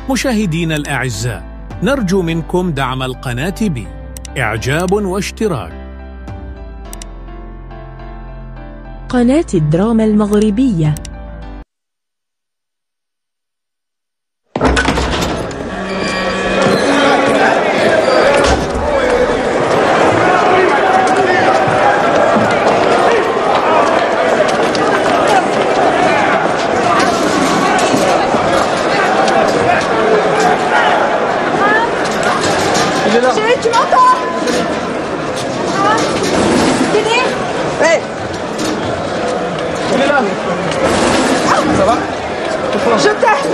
مشاهدينا الأعزاء، نرجو منكم دعم القناة بإعجاب واشتراك. قناة الدراما المغربية. Chérie, tu m'entends? Dédé? Hey! Il est là! Ça va? Je t'aime!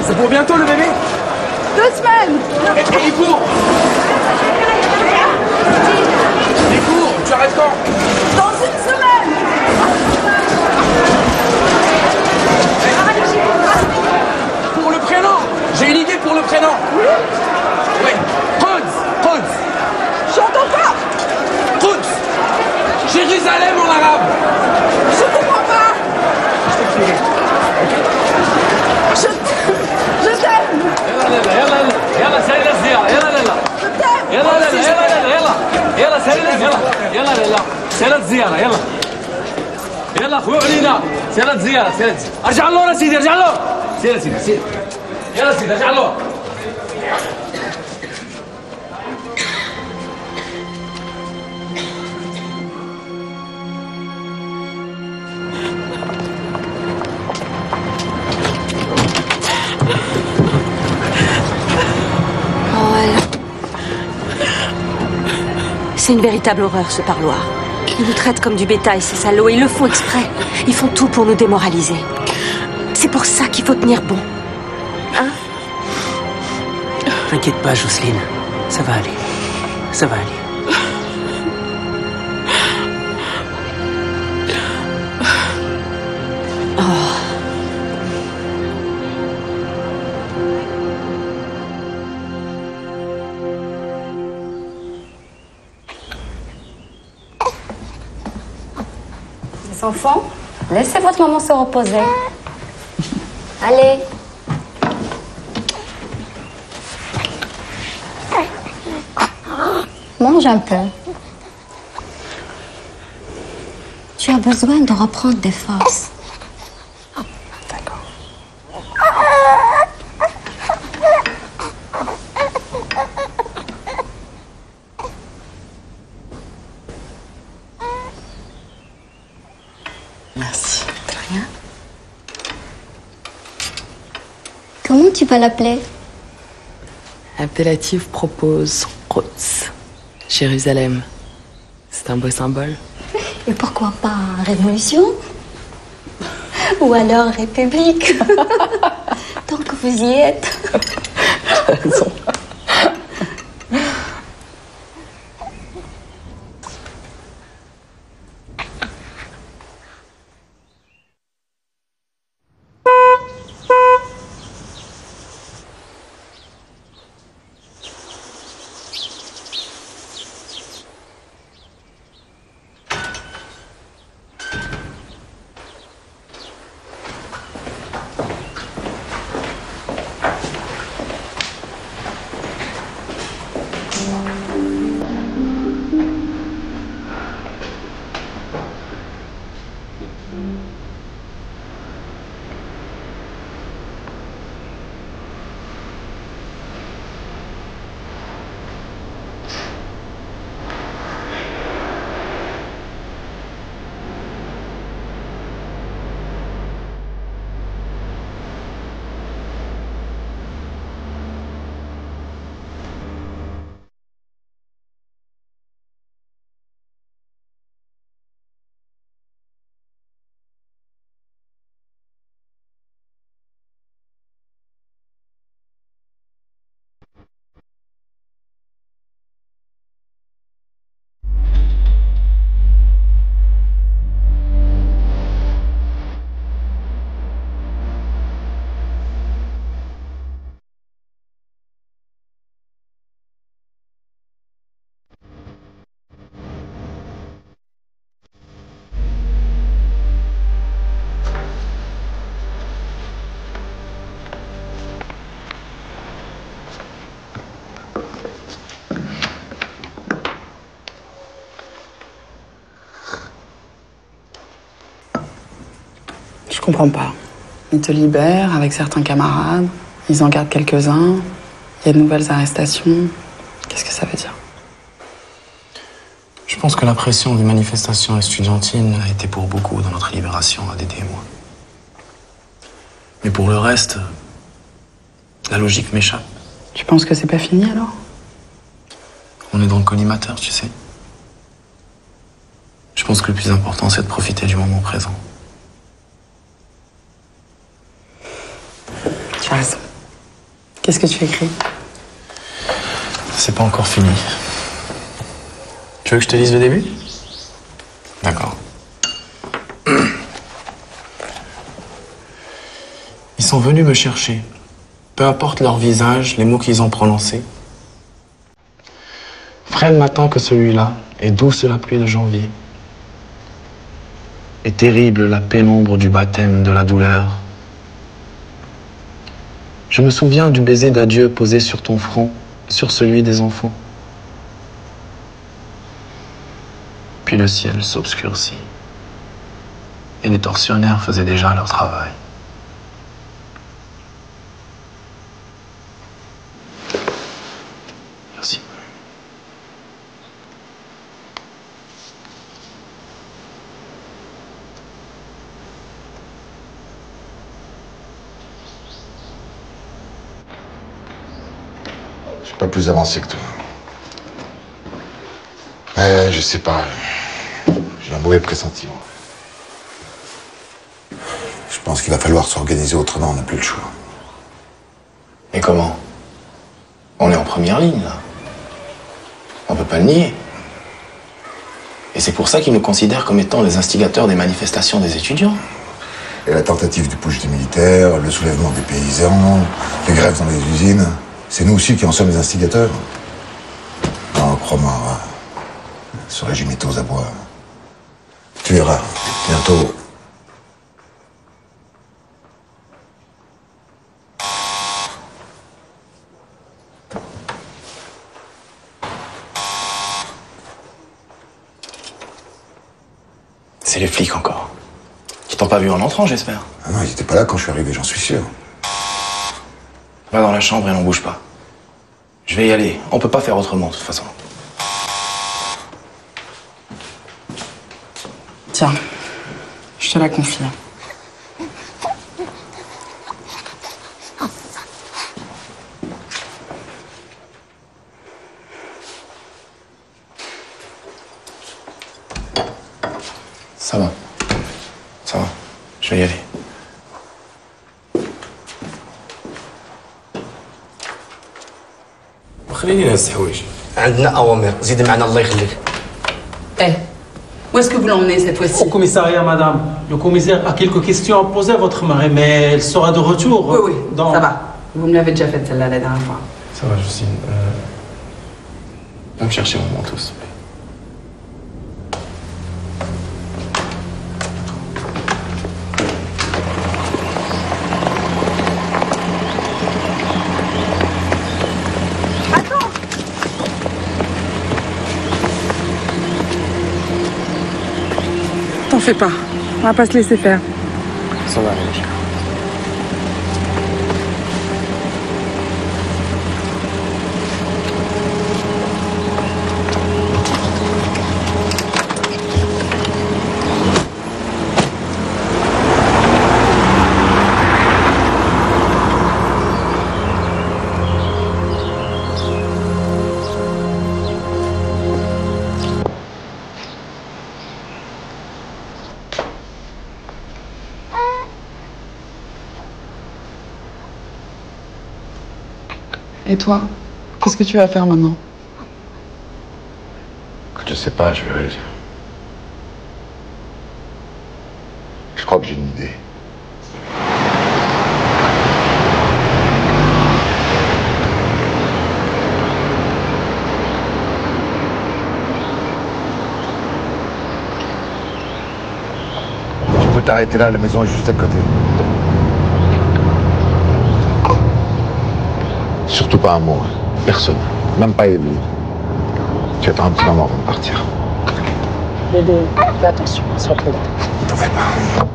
C'est pour bientôt le bébé? 2 semaines! Et il court! Il court! Tu arrêtes quand? Dans 1 semaine! Pour le prénom! J'ai une idée pour le prénom! Oui! Quds! J'entends pas! Quds! Jérusalem en arabe! Je comprends pas! Je t'expliquerai. Je t'aime! يلا سهل الزيارة يلا Je t'aime! يلا سهل الزيارة يلا اخوي علينا سهل الزيارة ارجع له سيدي ارجع له سير يلا سيدي ارجع له C'est une véritable horreur, ce parloir. Ils nous traitent comme du bétail, ces salauds. Ils le font exprès. Ils font tout pour nous démoraliser. C'est pour ça qu'il faut tenir bon. Hein? T'inquiète pas, Jocelyne. Ça va aller. Ça va aller. Les enfants, laissez votre maman se reposer. Allez. Mange un peu. Tu as besoin de reprendre des forces. Merci. De rien. Comment tu vas l'appeler? Appellatif propose Quds. Jérusalem. C'est un beau symbole. Et pourquoi pas Révolution? Ou alors République? Tant que vous y êtes. T'as raison. Je comprends pas. Ils te libèrent avec certains camarades, ils en gardent quelques-uns, il y a de nouvelles arrestations. Qu'est-ce que ça veut dire? Je pense que la pression des manifestations estudiantines a été pour beaucoup dans notre libération, à Dédé et moi. Mais pour le reste, la logique m'échappe. Tu penses que c'est pas fini alors? On est dans le collimateur, tu sais. Je pense que le plus important, c'est de profiter du moment présent. Tu as raison. Qu'est-ce que tu écris? C'est pas encore fini. Tu veux que je te lise le début? D'accord. Ils sont venus me chercher. Peu importe leur visage, les mots qu'ils ont prononcés. Frais le matin que celui-là, et douce la pluie de janvier. Et terrible la pénombre du baptême de la douleur. Je me souviens du baiser d'adieu posé sur ton front, sur celui des enfants. Puis le ciel s'obscurcit. Et les tortionnaires faisaient déjà leur travail. Merci. Je suis pas plus avancé que toi. Mais je sais pas. J'ai un mauvais pressentiment. Je pense qu'il va falloir s'organiser autrement, on n'a plus le choix. Et comment? On est en première ligne, là. On peut pas le nier. Et c'est pour ça qu'ils nous considèrent comme étant les instigateurs des manifestations des étudiants. Et la tentative du push des militaires, le soulèvement des paysans, les grèves dans les usines, c'est nous aussi qui en sommes les instigateurs. Non, crois-moi, ce régime est aux abois. Tu verras, bientôt. C'est les flics encore. Qui t'ont pas vu en entrant, j'espère. Ah non, ils étaient pas là quand je suis arrivé, j'en suis sûr. Va dans la chambre et n'en bouge pas. Je vais y aller. On peut pas faire autrement, de toute façon. Tiens, je te la confie. Ça va. Ça va. Je vais y aller. خليني نهز حوايج عندنا اوامر زيد معنا الله يخليك. Eh, où est-ce que vous l'emmenez cette fois-ci? Au commissariat, madame. Le commissaire a quelques questions à poser à votre mari, mais elle sera de retour. Oui, ça va. Vous me l'avez déjà faite celle-là la dernière fois. Ça va, Justine. Va me chercher mon manteau, s'il te plaît. T'en fais pas. On va pas se laisser faire. Ça va aller. Et toi, qu'est-ce que tu vas faire maintenant? Je sais pas, je verrai. Je crois que j'ai une idée. Tu peux t'arrêter là, la maison est juste à côté. Surtout pas un mot. Personne. Même pas Élie. Tu attends un petit moment avant de partir. Bébé, fais attention, sois prudent. T'en fais pas.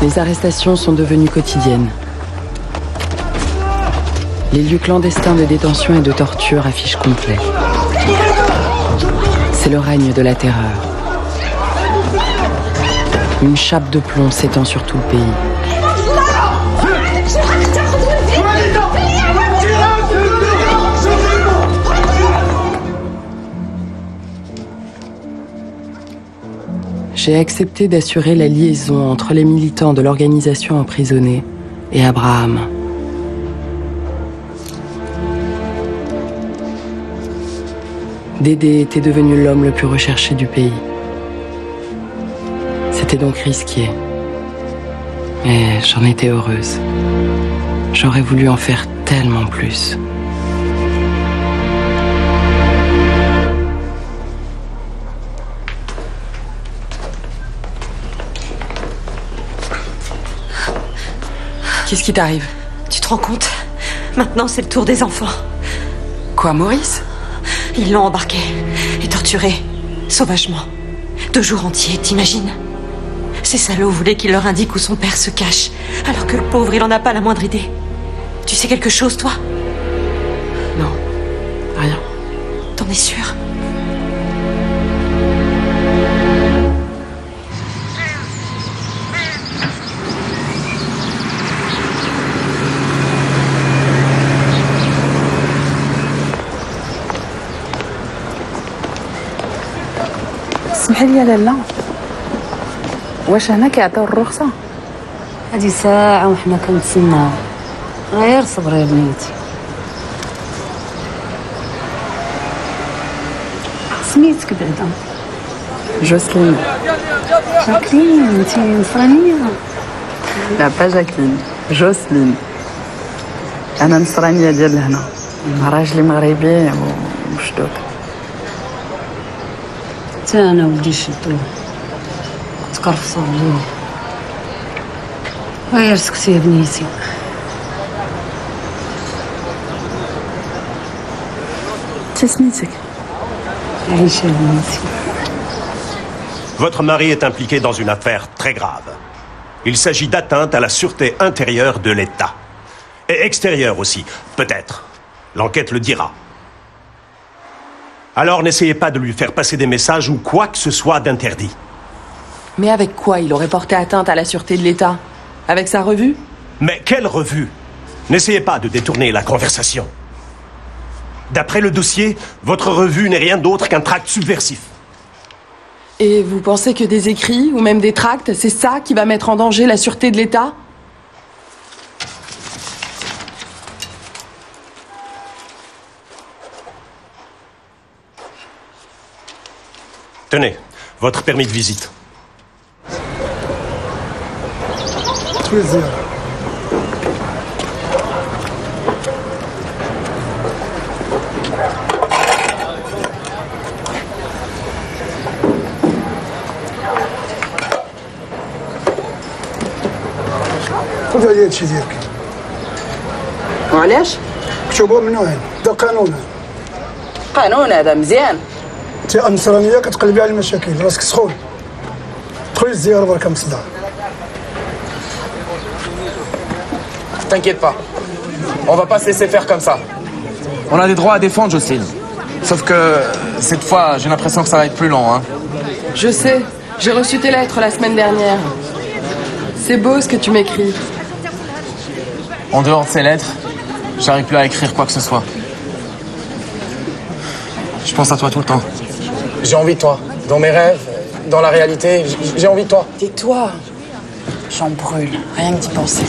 Les arrestations sont devenues quotidiennes. Les lieux clandestins de détention et de torture affichent complet. C'est le règne de la terreur. Une chape de plomb s'étend sur tout le pays. J'ai accepté d'assurer la liaison entre les militants de l'organisation emprisonnée et Abraham. Dédé était devenu l'homme le plus recherché du pays. C'était donc risqué. Mais j'en étais heureuse. J'aurais voulu en faire tellement plus. Qu'est-ce qui t'arrive? Tu te rends compte? Maintenant, c'est le tour des enfants. Quoi, Maurice? Ils l'ont embarqué et torturé, sauvagement. 2 jours entiers, t'imagines? Ces salauds voulaient qu'il leur indique où son père se cache, alors que le pauvre, il en a pas la moindre idée. Tu sais quelque chose, toi? Non, rien. T'en es sûre? اسمحي لي يا لالا، واش هنا كيعطيو الرخصة؟ هادي ساعة وحنا كنتسناو، غير صبري يا بنيتي. سميتك بعدا؟ جوسلين. جاكلين، انتي نصرانية؟ لا با جاكلين، جوسلين. أنا نصرانية ديال هنا، راجلي مغربي وشدوك. حتى أنا ولدي شدوه، تقرفصوا عليه. غير سكتي يا بنيتي. شي سميتك؟ عايشة يا بنيتي. Votre mari est impliqué dans une affaire très grave. Il s'agit d'atteinte à la sûreté intérieure de l'État. Et extérieure aussi, peut-être. L'enquête le dira. Alors n'essayez pas de lui faire passer des messages ou quoi que ce soit d'interdit. Mais avec quoi il aurait porté atteinte à la sûreté de l'État? Avec sa revue? Mais quelle revue? N'essayez pas de détourner la conversation. D'après le dossier, votre revue n'est rien d'autre qu'un tract subversif. Et vous pensez que des écrits ou même des tracts, c'est ça qui va mettre en danger la sûreté de l'État? Tenez, votre permis de visite. خذ عليا هادشي ديالك. وعلاش؟ مكتوبه من وين؟ دا قانون. قانون هذا مزيان. انت النصرانيه كتقلبي على المشاكل، راسك سخون. دخلي للزياره برك مصدع. T'inquiète pas, on va pas se laisser faire comme ça. On a des droits à défendre, Jocelyne. Sauf que cette fois, j'ai l'impression que ça va être plus long, hein. Je sais, j'ai reçu tes lettres la semaine dernière. C'est beau ce que tu m'écris. En dehors de ces lettres, j'arrive plus à écrire quoi que ce soit. Je pense à toi tout le temps. J'ai envie de toi. Dans mes rêves, dans la réalité, j'ai envie de toi. Tais-toi. J'en brûle, rien que d'y penser.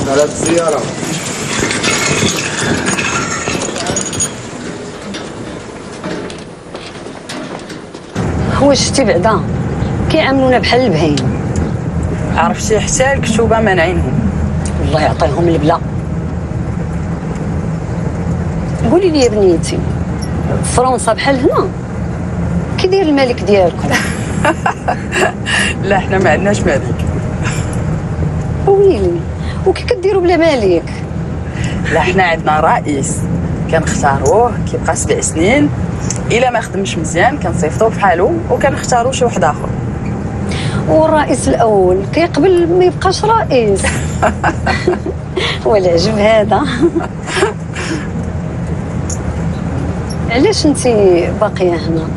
هو شتي بعدا كيعاملونا بحال البهايم. عرفتي حتى الكتوبه مانعينهم. الله يعطيهم البلا. قولي لي يا بنيتي، فرنسا بحال هنا كيداير الملك ديالكم؟ لا حنا ما عندناش ملك. ويلي وكي كديروا بلا ملك؟ لا حنا عندنا رئيس كنختاروه كيبقى 7 سنين، الا ما خدمش مزيان كنصيفطوه بحالو وكنختاروا شي واحد اخر. والرئيس الاول كيقبل ما يبقاش رئيس. والعجب هذا. علاش انت باقيه هنا؟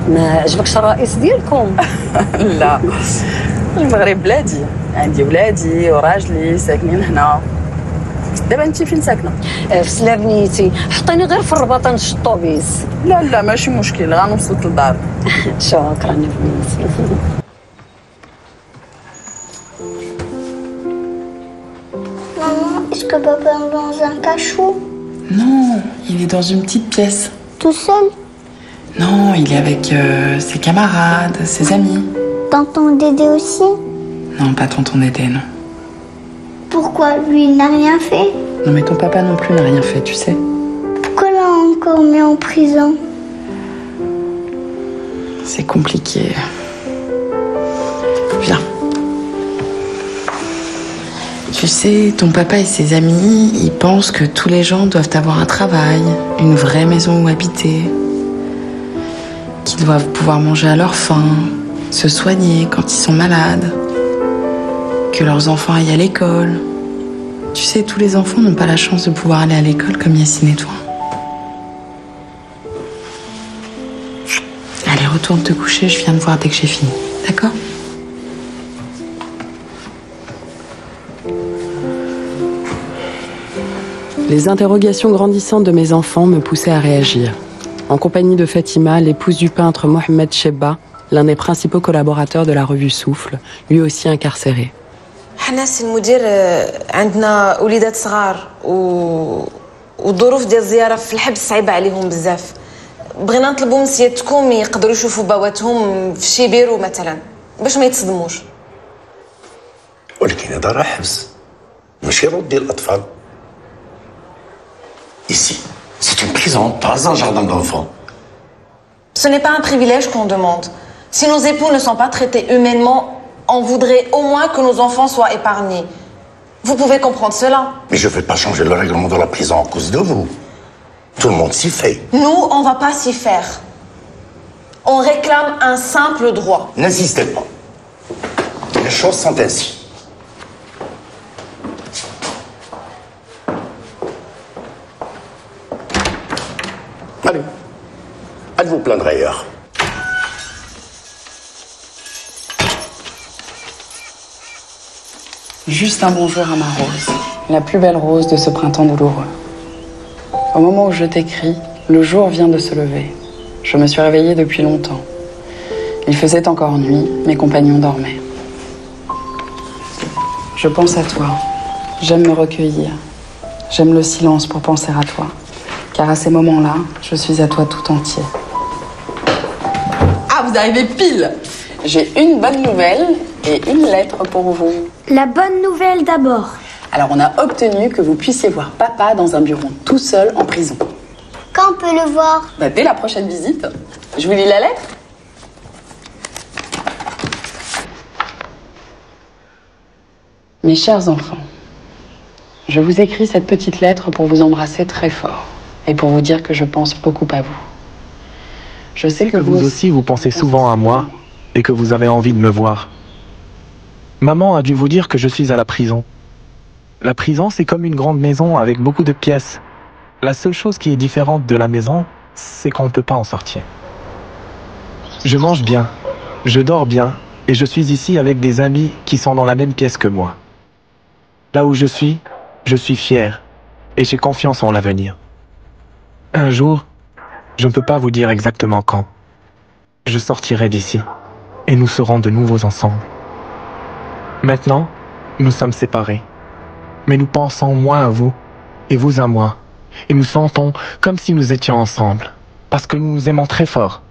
ما عجبكش الرئيس ديالكم؟ لا، المغرب بلادي، عندي ولادي وراجلي ساكنين هنا. دابا انت فين ساكنه؟ في سلابنيتي، حطيني غير في الرباط نشد الطوبيس. لا لا ماشي مشكل، غنوصلك للدار. شكرا بنيتي. Maman, est-ce que papa est dans un cachot? Non, il est dans une petite pièce. Tout seul? Non, il est avec ses camarades, ses amis. Tonton Dédé aussi? Non, pas tonton Dédé, non. Pourquoi? Lui, il n'a rien fait? Non, mais ton papa non plus n'a rien fait, tu sais. Pourquoi l'a encore mis en prison? C'est compliqué. Viens. Tu sais, ton papa et ses amis, ils pensent que tous les gens doivent avoir un travail, une vraie maison où habiter, qu'ils doivent pouvoir manger à leur faim, se soigner quand ils sont malades, que leurs enfants aillent à l'école. Tu sais, tous les enfants n'ont pas la chance de pouvoir aller à l'école comme Yacine et toi. Allez, retourne te coucher, je viens te voir dès que j'ai fini. D'accord ? Les interrogations grandissantes de mes enfants me poussaient à réagir. En compagnie de Fatima, l'épouse du peintre Mohamed Chebba, l'un des principaux collaborateurs de la revue Souffle, lui aussi incarcéré. حنا سي المدير عندنا وليدات صغار والظروف ديال الزياره في الحبس صعيبه عليهم بزاف. بغينا نطلبوا من سيادتكم يقدروا يشوفوا باواتهم في شي بيرو مثلا باش ما يتصدموش. ولكن هذا راه حبس ماشي روض ديال الاطفال. Ici, c'est une prison, pas un jardin d'enfants. Ce n'est pas un privilège qu'on demande. Si nos époux ne sont pas traités humainement, on voudrait au moins que nos enfants soient épargnés. Vous pouvez comprendre cela. Mais je ne vais pas changer le règlement de la prison à cause de vous. Tout le monde s'y fait. Nous, on ne va pas s'y faire. On réclame un simple droit. N'insistez pas. Les choses sont ainsi. Allez, allez vous plaindre ailleurs. Juste un bonjour à ma rose, la plus belle rose de ce printemps douloureux. Au moment où je t'écris, le jour vient de se lever. Je me suis réveillée depuis longtemps. Il faisait encore nuit, mes compagnons dormaient. Je pense à toi. J'aime me recueillir. J'aime le silence pour penser à toi. Car à ces moments-là, je suis à toi tout entier. Ah, vous arrivez pile! J'ai une bonne nouvelle et une lettre pour vous. La bonne nouvelle d'abord. Alors, on a obtenu que vous puissiez voir papa dans un bureau tout seul en prison. Quand on peut le voir? Dès la prochaine visite. Je vous lis la lettre? Mes chers enfants, je vous écris cette petite lettre pour vous embrasser très fort et pour vous dire que je pense beaucoup à vous. Je sais que vous aussi, vous pensez souvent à moi et que vous avez envie de me voir. Maman a dû vous dire que je suis à la prison. La prison, c'est comme une grande maison avec beaucoup de pièces. La seule chose qui est différente de la maison, c'est qu'on ne peut pas en sortir. Je mange bien, je dors bien et je suis ici avec des amis qui sont dans la même pièce que moi. Là où je suis fier et j'ai confiance en l'avenir. Un jour, je ne peux pas vous dire exactement quand. Je sortirai d'ici et nous serons de nouveau ensemble. Maintenant, nous sommes séparés. Mais nous pensons moins à vous et vous à moi. Et nous sentons comme si nous étions ensemble. Parce que nous nous aimons très fort.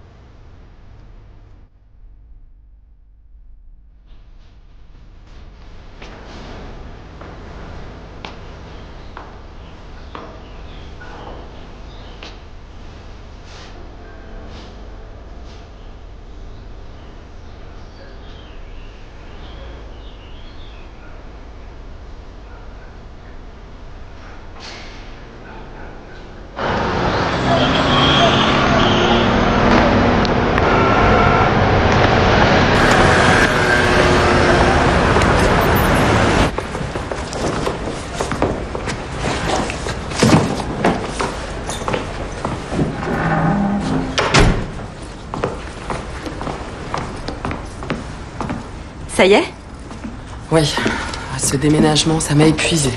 Ça y est? Oui. Ce déménagement, ça m'a épuisée.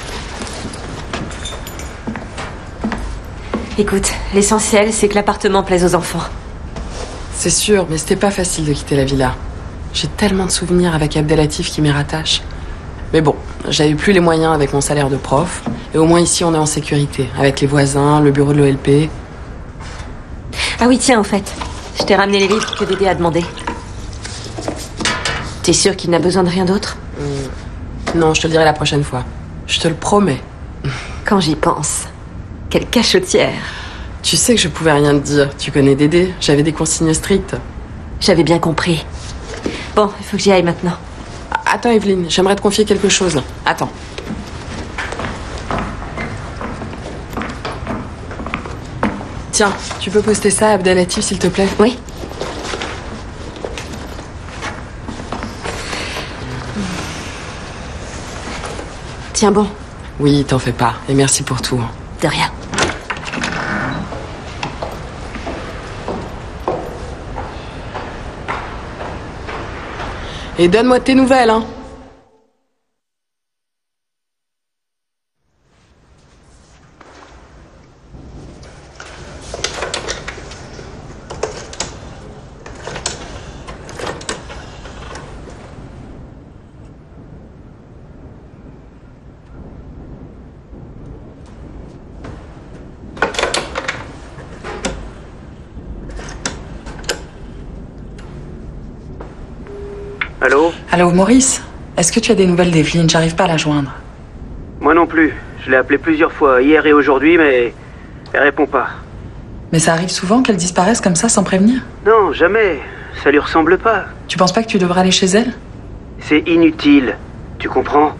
Écoute, l'essentiel, c'est que l'appartement plaise aux enfants. C'est sûr, mais c'était pas facile de quitter la villa. J'ai tellement de souvenirs avec Abdelatif qui m'y rattache. Mais bon, j'avais plus les moyens avec mon salaire de prof. Et au moins ici, on est en sécurité. Avec les voisins, le bureau de l'OLP. Ah oui, tiens, au fait. Je t'ai ramené les livres que Dédé a demandé. T'es sûr qu'il n'a besoin de rien d'autre? Non, je te le dirai la prochaine fois. Je te le promets. Quand j'y pense. Quelle cachotière. Tu sais que je pouvais rien te dire. Tu connais Dédé, j'avais des consignes strictes. J'avais bien compris. Bon, il faut que j'y aille maintenant. Attends, Evelyne, j'aimerais te confier quelque chose. Attends. Tiens, tu peux poster ça à Abdelatif, s'il te plaît? Oui. Tiens bon. Oui, t'en fais pas. Et merci pour tout. De rien. Et donne-moi tes nouvelles, hein. Allô? Allô, Maurice? Est-ce que tu as des nouvelles d'Evelyne? J'arrive pas à la joindre. Moi non plus. Je l'ai appelée plusieurs fois, hier et aujourd'hui, mais elle répond pas. Mais ça arrive souvent qu'elle disparaisse comme ça sans prévenir? Non, jamais. Ça lui ressemble pas. Tu penses pas que tu devrais aller chez elle? C'est inutile. Tu comprends?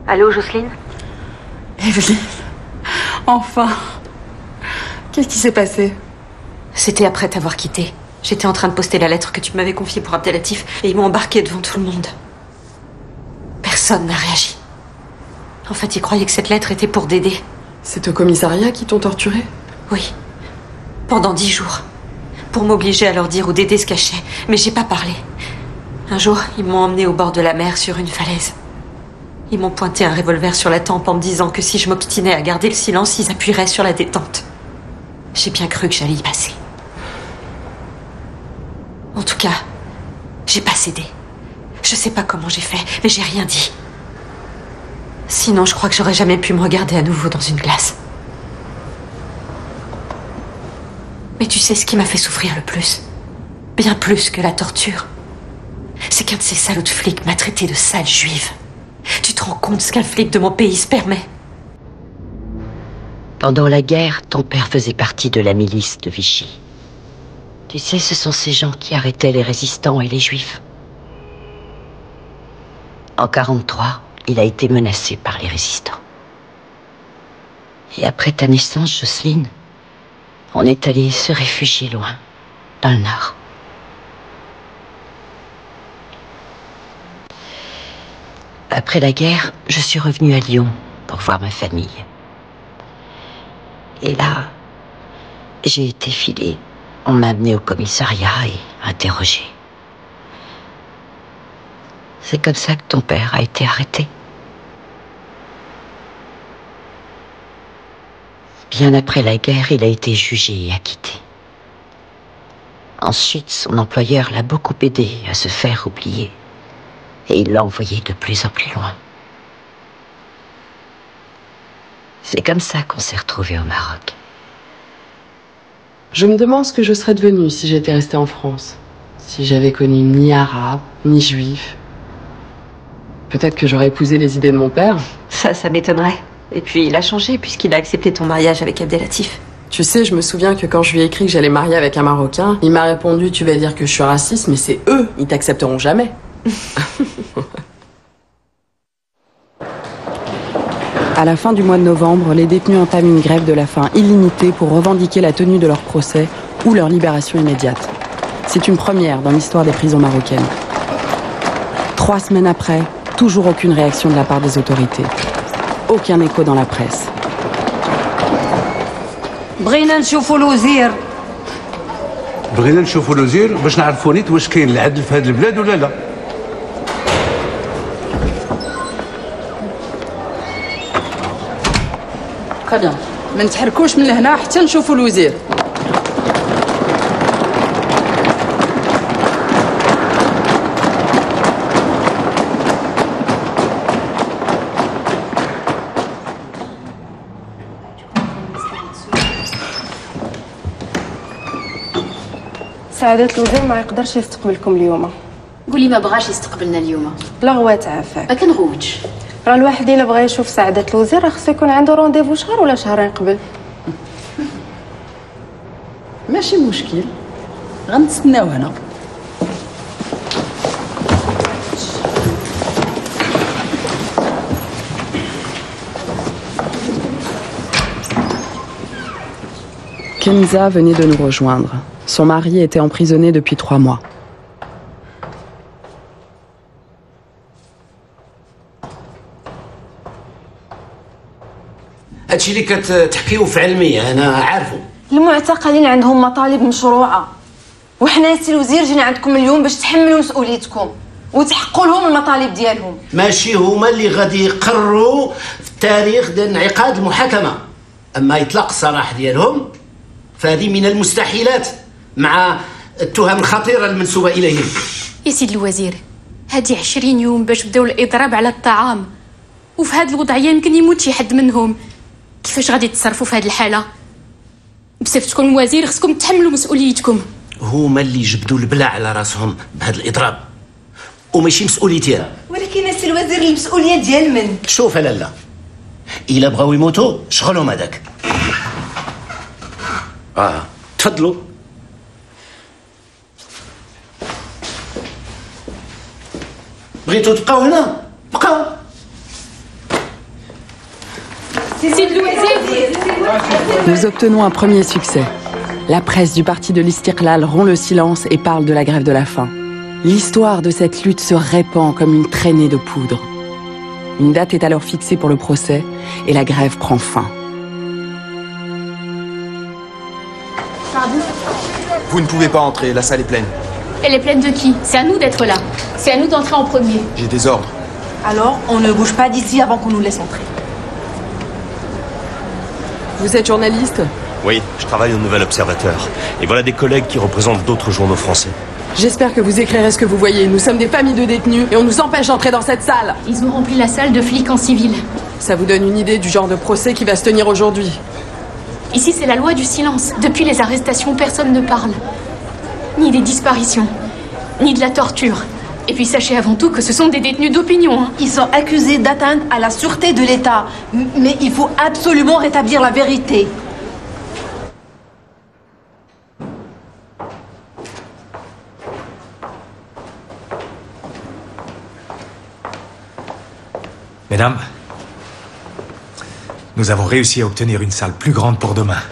Allô, Jocelyne? Evelyne, enfin. Qu'est-ce qui s'est passé? C'était après t'avoir quitté. J'étais en train de poster la lettre que tu m'avais confiée pour Abdelatif et ils m'ont embarqué devant tout le monde. Personne n'a réagi. En fait, ils croyaient que cette lettre était pour Dédé. C'est au commissariat qu'ils t'ont torturé? Oui. Pendant 10 jours. Pour m'obliger à leur dire où Dédé se cachait. Mais j'ai pas parlé. Un jour, ils m'ont emmené au bord de la mer sur une falaise. Ils m'ont pointé un revolver sur la tempe en me disant que si je m'obstinais à garder le silence, ils appuieraient sur la détente. J'ai bien cru que j'allais y passer. En tout cas, j'ai pas cédé. Je sais pas comment j'ai fait, mais j'ai rien dit. Sinon, je crois que j'aurais jamais pu me regarder à nouveau dans une glace. Mais tu sais ce qui m'a fait souffrir le plus? Bien plus que la torture. C'est qu'un de ces salauds de flics m'a traité de sale juive. Tu te rends compte ce qu'un flic de mon pays se permet? Pendant la guerre, ton père faisait partie de la milice de Vichy. Tu sais, ce sont ces gens qui arrêtaient les résistants et les juifs. En 1943, il a été menacé par les résistants. Et après ta naissance, Jocelyne, on est allé se réfugier loin, dans le Nord. Après la guerre, je suis revenue à Lyon pour voir ma famille. Et là, j'ai été filée. On m'a amenée au commissariat et interrogée. C'est comme ça que ton père a été arrêté. Bien après la guerre, il a été jugé et acquitté. Ensuite, son employeur l'a beaucoup aidé à se faire oublier. Et il l'a envoyé de plus en plus loin. C'est comme ça qu'on s'est retrouvés au Maroc. Je me demande ce que je serais devenue si j'étais restée en France. Si j'avais connu ni arabe, ni juif. Peut-être que j'aurais épousé les idées de mon père. Ça m'étonnerait. Et puis il a changé puisqu'il a accepté ton mariage avec Abdelatif. Tu sais, je me souviens que quand je lui ai écrit que j'allais marier avec un Marocain, il m'a répondu « Tu vas dire que je suis raciste, mais c'est eux, ils t'accepteront jamais. » À la fin du mois de novembre, les détenus entament une grève de la faim illimitée pour revendiquer la tenue de leur procès ou leur libération immédiate. C'est une première dans l'histoire des prisons marocaines. 3 semaines après, toujours aucune réaction de la part des autorités. Aucun écho dans la presse. بغينا نشوفوا الوزير. بغينا نشوفوا الوزير باش نعرفوا نيت واش كاين العدل في هذه البلاد ولا لا. Très bien. ما نتحركوش من هنا حتى نشوفوا الوزير. سعادة الوزير ما يقدرش يستقبلكم اليوم. قولي ما بغاش يستقبلنا اليوم. لا غوا تعافى. ما كنغوتش. راه الواحد الا بغى يشوف سعادة الوزير راه خصو يكون عنده رونديفو شهر ولا شهرين قبل. ماشي مشكل. غنتسناو هنا. Kenza venait de nous rejoindre. Son mari était emprisonné depuis 3 mois. هادشي اللي كتحكيو في علمي انا عارفه. المعتقلين عندهم مطالب مشروعه وحنا سي الوزير جينا عندكم اليوم باش تحملوا مسؤوليتكم وتحققوا لهم المطالب ديالهم. ماشي هما اللي غادي يقرروا في التاريخ ديال انعقاد المحاكمه، اما اطلاق السراح ديالهم فهذه من المستحيلات مع التهم الخطيره المنسوبه اليهم. يا سيدي الوزير، هادي 20 يوم باش بداو الاضراب على الطعام، وفي هاد الوضعيه يمكن يموت شي حد منهم. كيفاش غادي تتصرفوا في هاد الحاله؟ بصفتكم وزير خصكم تحملوا مسؤوليتكم. هما اللي جبدوا البلاء على راسهم بهذا الاضراب وماشي مسؤوليتي انا. ولكن السي الوزير المسؤوليه ديال من؟ شوف لالا، الا بغاو يموتوا شغلهم هذاك. تفضلوا. بغيتوا تبقاو هنا؟ بقاو. Nous obtenons un premier succès. La presse du parti de l'Istiqlal rompt le silence et parle de la grève de la faim. L'histoire de cette lutte se répand comme une traînée de poudre. Une date est alors fixée pour le procès et la grève prend fin. Pardon ? Vous ne pouvez pas entrer, la salle est pleine. Elle est pleine de qui? C'est à nous d'être là. C'est à nous d'entrer en premier. J'ai des ordres. Alors, on ne bouge pas d'ici avant qu'on nous laisse entrer. Vous êtes journaliste ? Oui, je travaille au Nouvel Observateur. Et voilà des collègues qui représentent d'autres journaux français. J'espère que vous écrirez ce que vous voyez. Nous sommes des familles de détenus et on nous empêche d'entrer dans cette salle. Ils ont rempli la salle de flics en civil. Ça vous donne une idée du genre de procès qui va se tenir aujourd'hui. Ici, c'est la loi du silence. Depuis les arrestations, personne ne parle. Ni des disparitions, ni de la torture. Et puis sachez avant tout que ce sont des détenus d'opinion. Hein. Ils sont accusés d'atteinte à la sûreté de l'État. Mais il faut absolument rétablir la vérité. Mesdames, nous avons réussi à obtenir une salle plus grande pour demain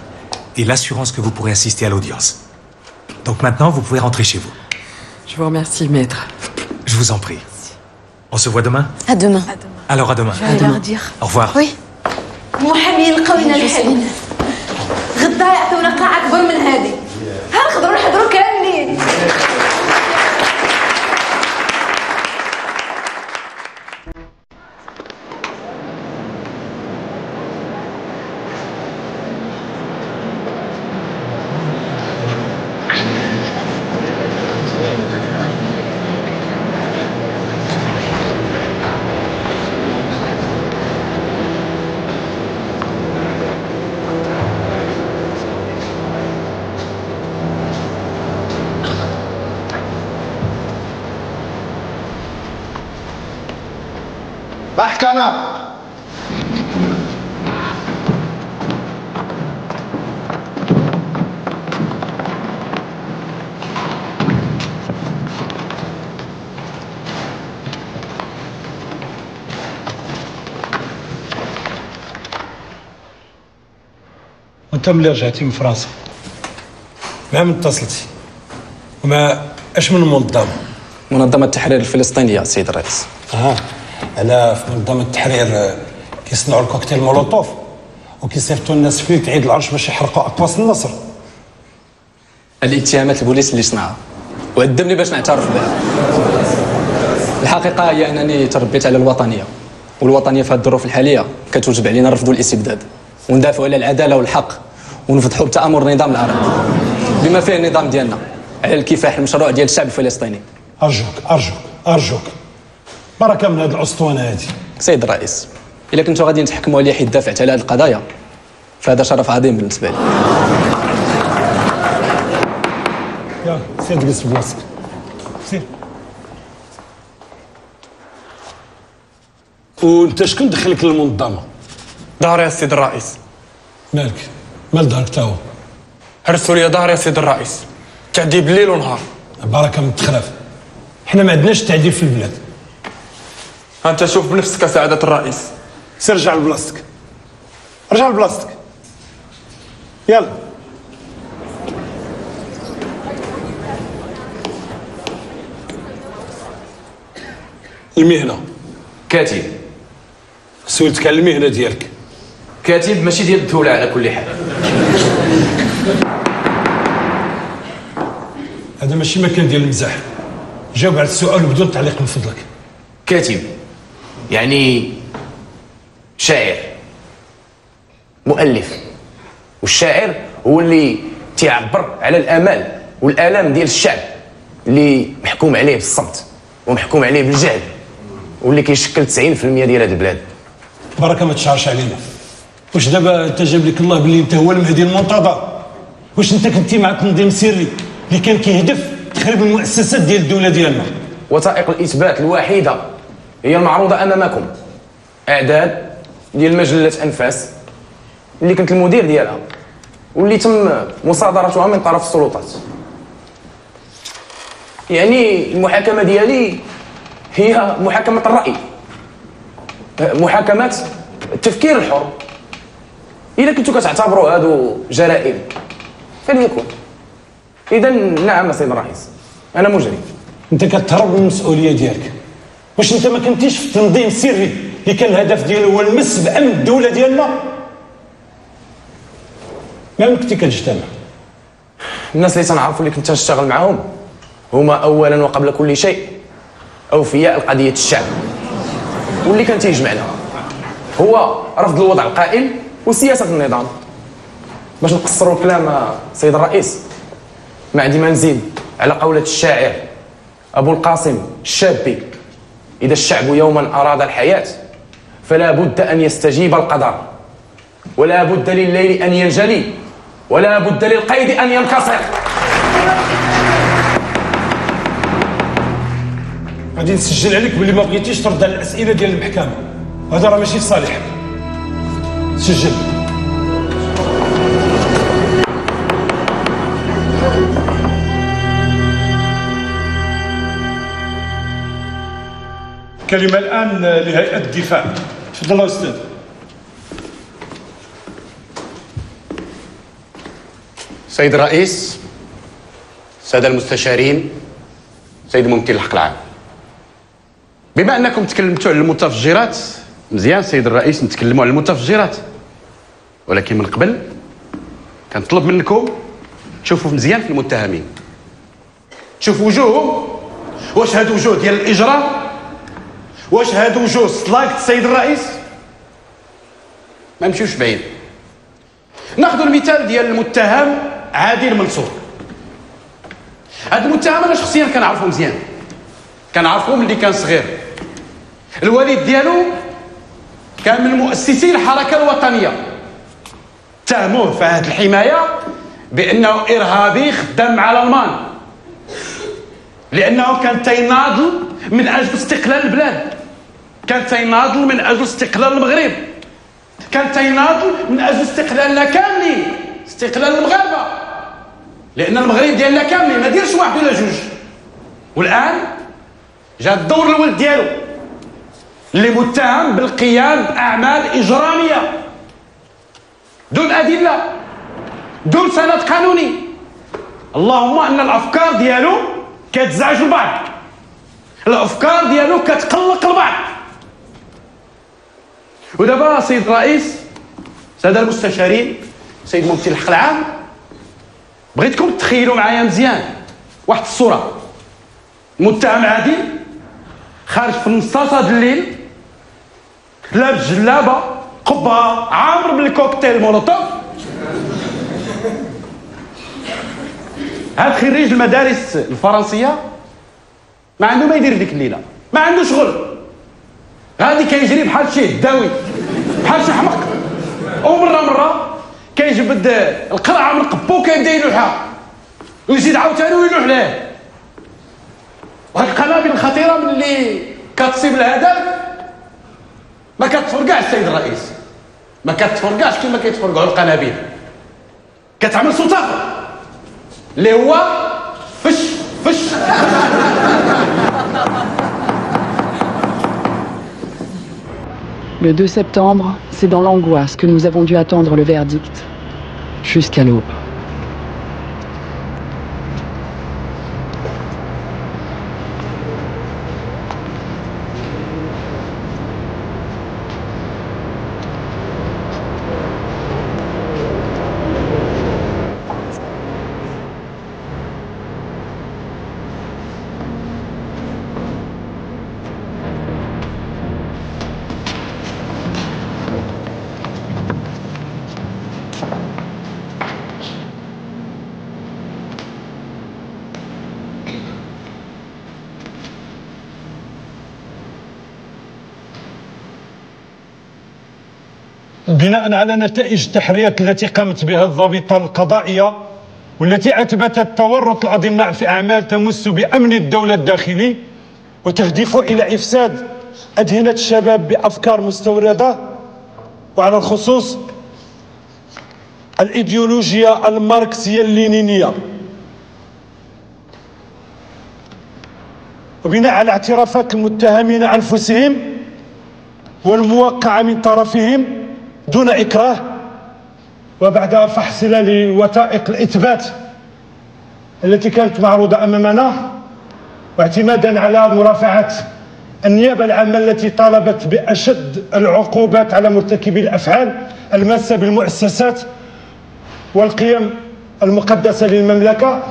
et l'assurance que vous pourrez assister à l'audience. Donc maintenant, vous pouvez rentrer chez vous. Je vous remercie, maître. Je vous en prie. On se voit demain? À demain. Alors à demain. Je vais leur dire. Au revoir. Oui. محامين لقاو لنا الحل. غدا يعطيونا قاعة أكبر من هذه. ها نقدروا نحضروا كاملين. بحث كنب. انت ملي رجعتي من فرنسا مع من اتصلتي وما اش من منظمة التحرير الفلسطينية سيد الرئيس. انا في منظمة التحرير كيصنعوا الكوكتيل مولوتوف وكيصيفطوا الناس في ليله عيد العرش باش يحرقوا اقواس النصر. الاتهامات البوليس اللي صنعها وعدمني باش نعترف بها. الحقيقة هي أنني تربيت على الوطنية، والوطنية في هذه الظروف الحالية كتوجب علينا نرفضوا الاستبداد وندافعوا على العدالة والحق ونفتحوا بتآمر النظام العربي بما فيه النظام ديالنا على الكفاح المشروع ديال الشعب الفلسطيني. أرجوك بركة من هذه الأسطوانة هذه. سيد الرئيس، إلا كنتوا غادي تحكموا عليا حيت دافعت على هذه القضايا فهذا شرف عظيم بالنسبة لي. يلا سير جلس في بلاصتك. سير. وانت شكون دخلك للمنظمة؟ ظهري يا سيد الرئيس. مالك؟ مال دارك تا هو؟ هرسوا لي ظهري يا سيد الرئيس، تعذيب الليل ونهار. بركة من التخرف، حنا ما عندناش تعذيب في البلاد. أنت شوف بنفسك يا سعادة الرئيس. سير رجع لبلاصتك. رجع لبلاصتك. يلا. المهنة. كاتب. سولتك على المهنة ديالك. كاتب ماشي ديال الدولة على كل حال. هذا ماشي مكان ديال المزاح. جاوب على السؤال بدون تعليق من فضلك. كاتب يعني شاعر مؤلف، والشاعر هو اللي تيعبر على الآمال والآلام ديال الشعب اللي محكوم عليه بالصمت ومحكوم عليه بالجهل واللي كيشكل 90% ديال هذه البلاد. بركة ما تشعرش علينا. واش دابا انت جاب لك الله باللي انت هو المهدي المنتظر؟ واش انت كنتي مع تنظيم سري اللي كان كيهدف تخريب المؤسسات ديال الدولة ديالنا؟ وثائق الإثبات الوحيدة هي المعروضة أمامكم، إعداد ديال مجلة أنفاس اللي كنت المدير ديالها واللي تم مصادرتها من طرف السلطات. يعني المحاكمة ديالي هي محاكمة الرأي، محاكمة التفكير الحر. إذا كنتوا كتعتبروا هادو جرائم فليكن. إذا نعم سيد الرئيس، أنا مجرم. أنت كتهرب من المسؤولية ديالك. واش أنت ما كنتيش في تنظيم سري اللي كان الهدف ديالو هو المس بأمن الدولة ديالنا؟ ما كنتي كتجتمع. الناس اللي تنعرفوا اللي كنت نشتغل معاهم هما أولا وقبل كل شيء أوفياء لقضية الشعب، واللي كان تيجمعنا هو رفض الوضع القائم وسياسة النظام. باش نقصروا الكلام سيد الرئيس، ما عندي ما نزيد على قولة الشاعر أبو القاسم الشابي: إذا الشعب يوما أراد الحياة فلا بد أن يستجيب القدر، ولا بد لليل أن ينجلي، ولا بد للقيد أن ينكسر. غادي نسجل عليك باللي ما بغيتيش ترد على الأسئلة ديال المحكمة، هذا راه ماشي في صالحك. سجل. كلمة الآن لهيئة الدفاع. تفضل يا أستاذ. سيد الرئيس، سادة المستشارين، سيد ممثل الحق العام، بما أنكم تكلمتوا على المتفجرات، مزيان سيد الرئيس نتكلموا على المتفجرات، ولكن من قبل كنطلب منكم تشوفوا مزيان في المتهمين، تشوفوا وجوههم، واش هاد وجوه ديال الإجرام؟ واش هاد وجوه سلاكت سيد الرئيس؟ ما نمشيوش بعيد. ناخذ المثال ديال المتهم عادل منصور. هاد المتهم انا شخصيا كنعرفو مزيان، كنعرفو ملي كان صغير. الوالد ديالو كان من مؤسسي الحركه الوطنيه، اتهموه في عهد الحمايه بانه ارهابي خدام مع الالمان، لانه كان تيناضل من اجل استقلال البلاد، كان تيناضل من اجل استقلال المغرب، كان تيناضل من اجل استقلالنا كاملين، استقلال المغاربه، لان المغرب ديالنا كاملين ما ديرش واحد ولا جوج. والان جا الدور الولد ديالو اللي متهم بالقيام باعمال اجراميه دون ادله دون سند قانوني. اللهم ان الافكار ديالو كتزعج البعض، الافكار ديالو كتقلق البعض. ودابا سيد الرئيس، ساده المستشارين، سيد مفتي الحق العام، بغيتكم تخيلوا معايا مزيان واحد الصوره. متهم عادل خارج في نصاصه د الليل، لابس جلابه قبه عامر بالكوكتيل مولوتوف. هاد خريج المدارس الفرنسيه ما عنده ما يدير ديك الليله، ما عنده شغل، غادي كيجري بحال شي هداوي، بحال شي حمق، ومره كيجبد القرعه من قبو كيبدا يلوحها ويزيد عاوتاني ويلوح ليه. وهاد القنابل الخطيره ملي كتصيب الهدف ما كتفرقعش السيد الرئيس، ما كتفرقعش كما كيتفرقعوا القنابل، كتعمل صوت اخر اللي هو فش فش. Le 2 septembre, c'est dans l'angoisse que nous avons dû attendre le verdict, jusqu'à l'aube. بناء على نتائج التحريات التي قامت بها الضابطة القضائية والتي أثبتت تورط الأضماء في أعمال تمس بأمن الدولة الداخلي وتهدف إلى إفساد أذهنة الشباب بأفكار مستوردة، وعلى الخصوص الإيديولوجيا الماركسية اللينينية، وبناء على اعترافات المتهمين أنفسهم والموقعة من طرفهم دون إكراه، وبعد فحص لوثائق الإثبات التي كانت معروضة أمامنا، واعتمادا على مرافعة النيابة العامة التي طالبت بأشد العقوبات على مرتكبي الأفعال الماسة بالمؤسسات والقيم المقدسة للمملكة،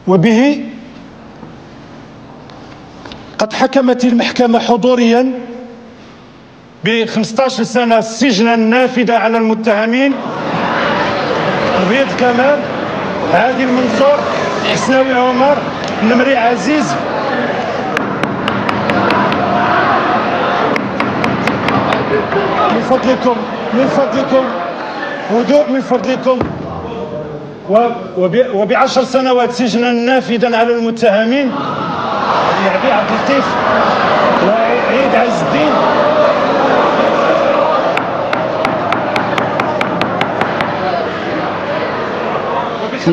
وبه قد حكمت المحكمة حضوريا ب15 سنة سجنا نافذة على المتهمين ربيد كمال، عادل منصور، حسناوي عمر، النمري عزيز. من فضلكم هدوء من فضلكم، وب10 سنوات سجنا نافذا على المتهمين يعني عبد اللطيف وعيد عز الدين.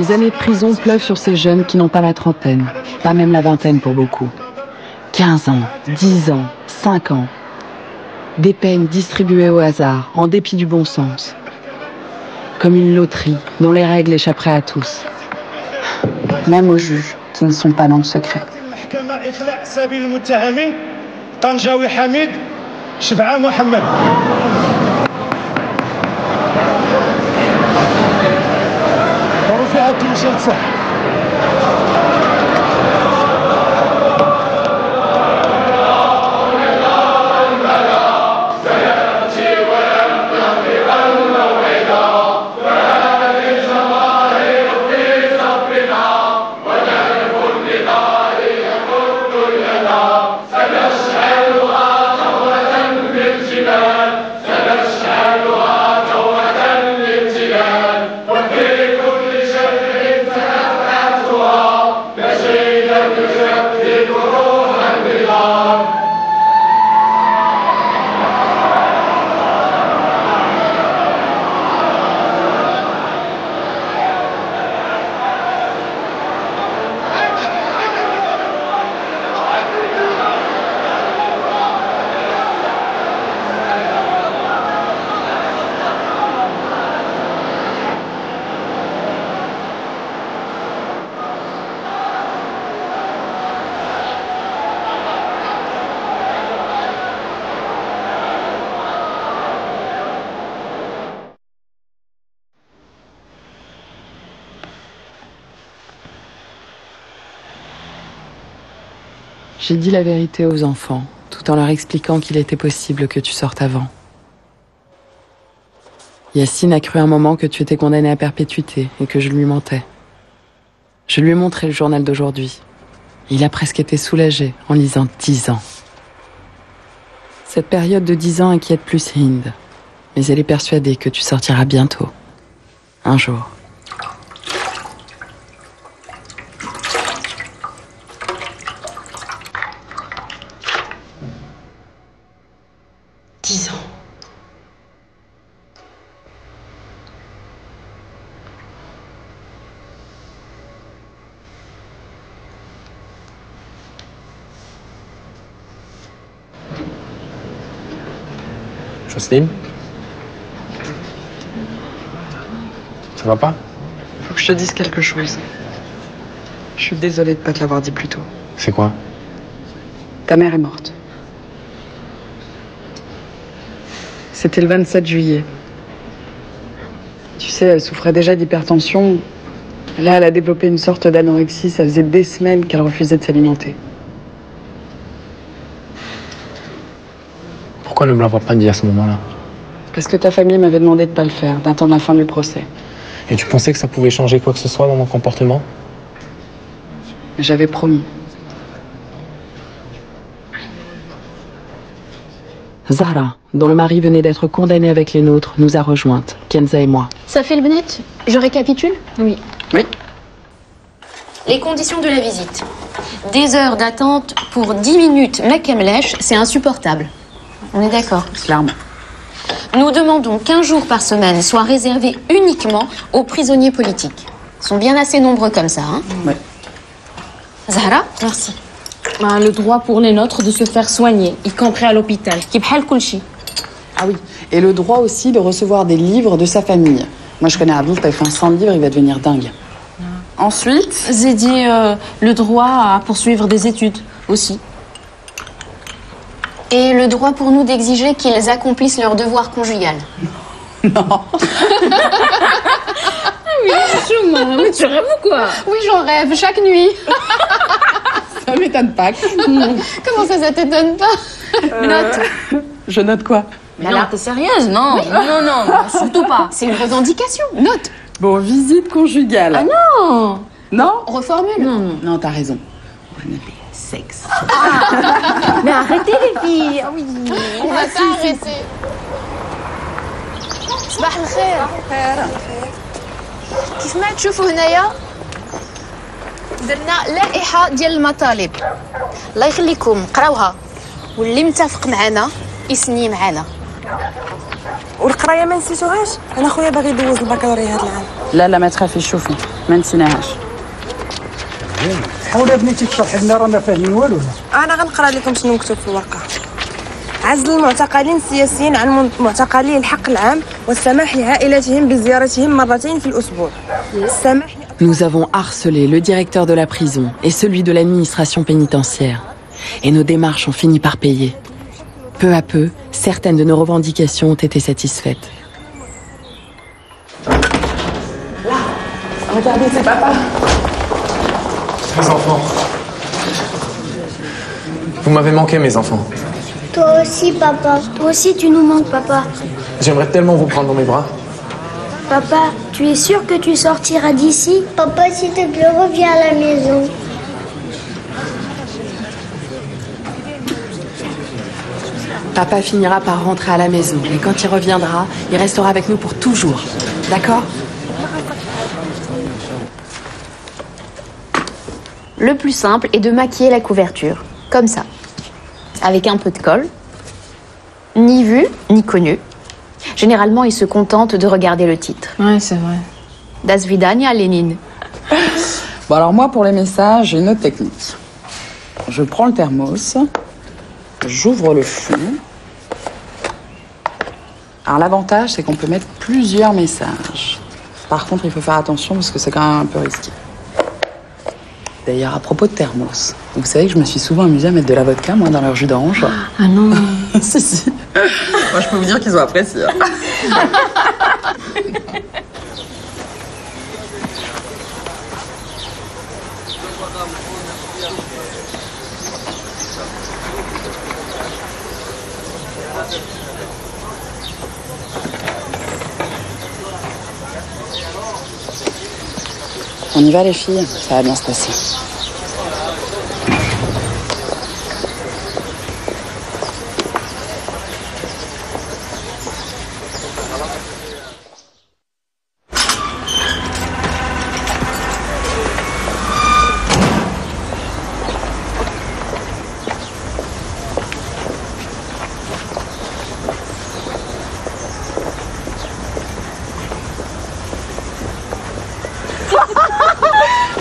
Les années de prison pleuvent sur ces jeunes qui n'ont pas la trentaine, pas même la vingtaine pour beaucoup. 15 ans, 10 ans, 5 ans. Des peines distribuées au hasard, en dépit du bon sens. Comme une loterie dont les règles échapperaient à tous. Même aux juges qui ne sont pas dans le secret. وفي كل شيء تتبعتها J'ai dit la vérité aux enfants, tout en leur expliquant qu'il était possible que tu sortes avant. Yacine a cru un moment que tu étais condamné à perpétuité et que je lui mentais. Je lui ai montré le journal d'aujourd'hui. Il a presque été soulagé en lisant 10 ans. Cette période de 10 ans inquiète plus Hind, mais elle est persuadée que tu sortiras bientôt. Un jour. Jocelyne? Ça va pas? Faut que je te dise quelque chose. Je suis désolée de pas te l'avoir dit plus tôt. C'est quoi? Ta mère est morte. C'était le 27 juillet. Tu sais, elle souffrait déjà d'hypertension. Là, elle a développé une sorte d'anorexie. Ça faisait des semaines qu'elle refusait de s'alimenter. Pourquoi ne me l'avoir pas dit à ce moment-là? Parce que ta famille m'avait demandé de pas le faire, d'attendre la fin du procès. Et tu pensais que ça pouvait changer quoi que ce soit dans mon comportement? J'avais promis. Zahra, dont le mari venait d'être condamné avec les nôtres, nous a rejointes, Kenza et moi. Ça fait le Bnet? Je récapitule? Oui. Oui. Les conditions de la visite. Des heures d'attente pour 10 minutes Mekemlech, c'est insupportable. On est d'accord? Clairement. Nous demandons qu'1 jour par semaine soit réservé uniquement aux prisonniers politiques. Ils sont bien assez nombreux comme ça, hein? Oui. Zahra? Merci. Le droit pour les nôtres de se faire soigner, y compris à l'hôpital. Ah oui. Et le droit aussi de recevoir des livres de sa famille. Moi, je connais Abdul, t'as fait un 100 livres, il va devenir dingue. Ensuite? J'ai dit le droit à poursuivre des études aussi. Et le droit pour nous d'exiger qu'ils accomplissent leur devoir conjugal. Non. Oui, Chouma, mais tu rêves ou quoi? Oui, j'en rêve chaque nuit. Ça m'étonne pas. Comment ça t'étonne pas? Note. Je note quoi? Mais là, t'es sérieuse? Non, oui. non, surtout pas. C'est une revendication. Note. Bon, visite conjugale. Ah non. Non? Reformule. Non, t'as raison. Sexe. Mais arrêtez les filles. Ah oui. On va pas arrêter. صباح الخير. كيف ما تشوفوا هنايا درنا لائحة ديال المطالب. الله يخليكم قراوها واللي متفق معنا يسني معنا. والقرايه ما نسيتوهاش؟ انا خويا باغي يدوز البكالوريا هذا العام. لا ما تخافيش شوفي ما نسيناهاش. حاولي بنيتي تشرحي لنا رانا فاهمين والو. انا غنقرا لكم شنو مكتوب في الورقه. عزل المعتقلين السياسيين عن معتقلي الحق العام والسماح لعائلتهم بزيارتهم مرتين في الاسبوع. السماح. Nous avons harcelé le directeur de la prison et celui de l'administration pénitentiaire. Et nos démarches ont fini par payer. Peu à peu, certaines de nos revendications ont été satisfaites. Regardez, c'est papa. Mes enfants. Vous m'avez manqué, mes enfants. Toi aussi, papa. Toi aussi, tu nous manques, papa. J'aimerais tellement vous prendre dans mes bras. Papa, tu es sûr que tu sortiras d'ici? Papa, s'il te plaît, reviens à la maison. Papa finira par rentrer à la maison. Et quand il reviendra, il restera avec nous pour toujours. D'accord? Le plus simple est de maquiller la couverture, comme ça, avec un peu de colle. Ni vu, ni connu. Généralement, ils se contentent de regarder le titre. Ouais, c'est vrai. Das Vidania, Lénine. Bon, alors moi, pour les messages, j'ai une autre technique. Je prends le thermos, j'ouvre le fond. Alors l'avantage, c'est qu'on peut mettre plusieurs messages. Par contre, il faut faire attention parce que c'est quand même un peu risqué. D'ailleurs, à propos de thermos, vous savez que je me suis souvent amusée à mettre de la vodka, moi, dans leur jus d'orange. Ah non. Si. Moi, je peux vous dire qu'ils ont apprécié. On y va les filles, ça va bien se passer.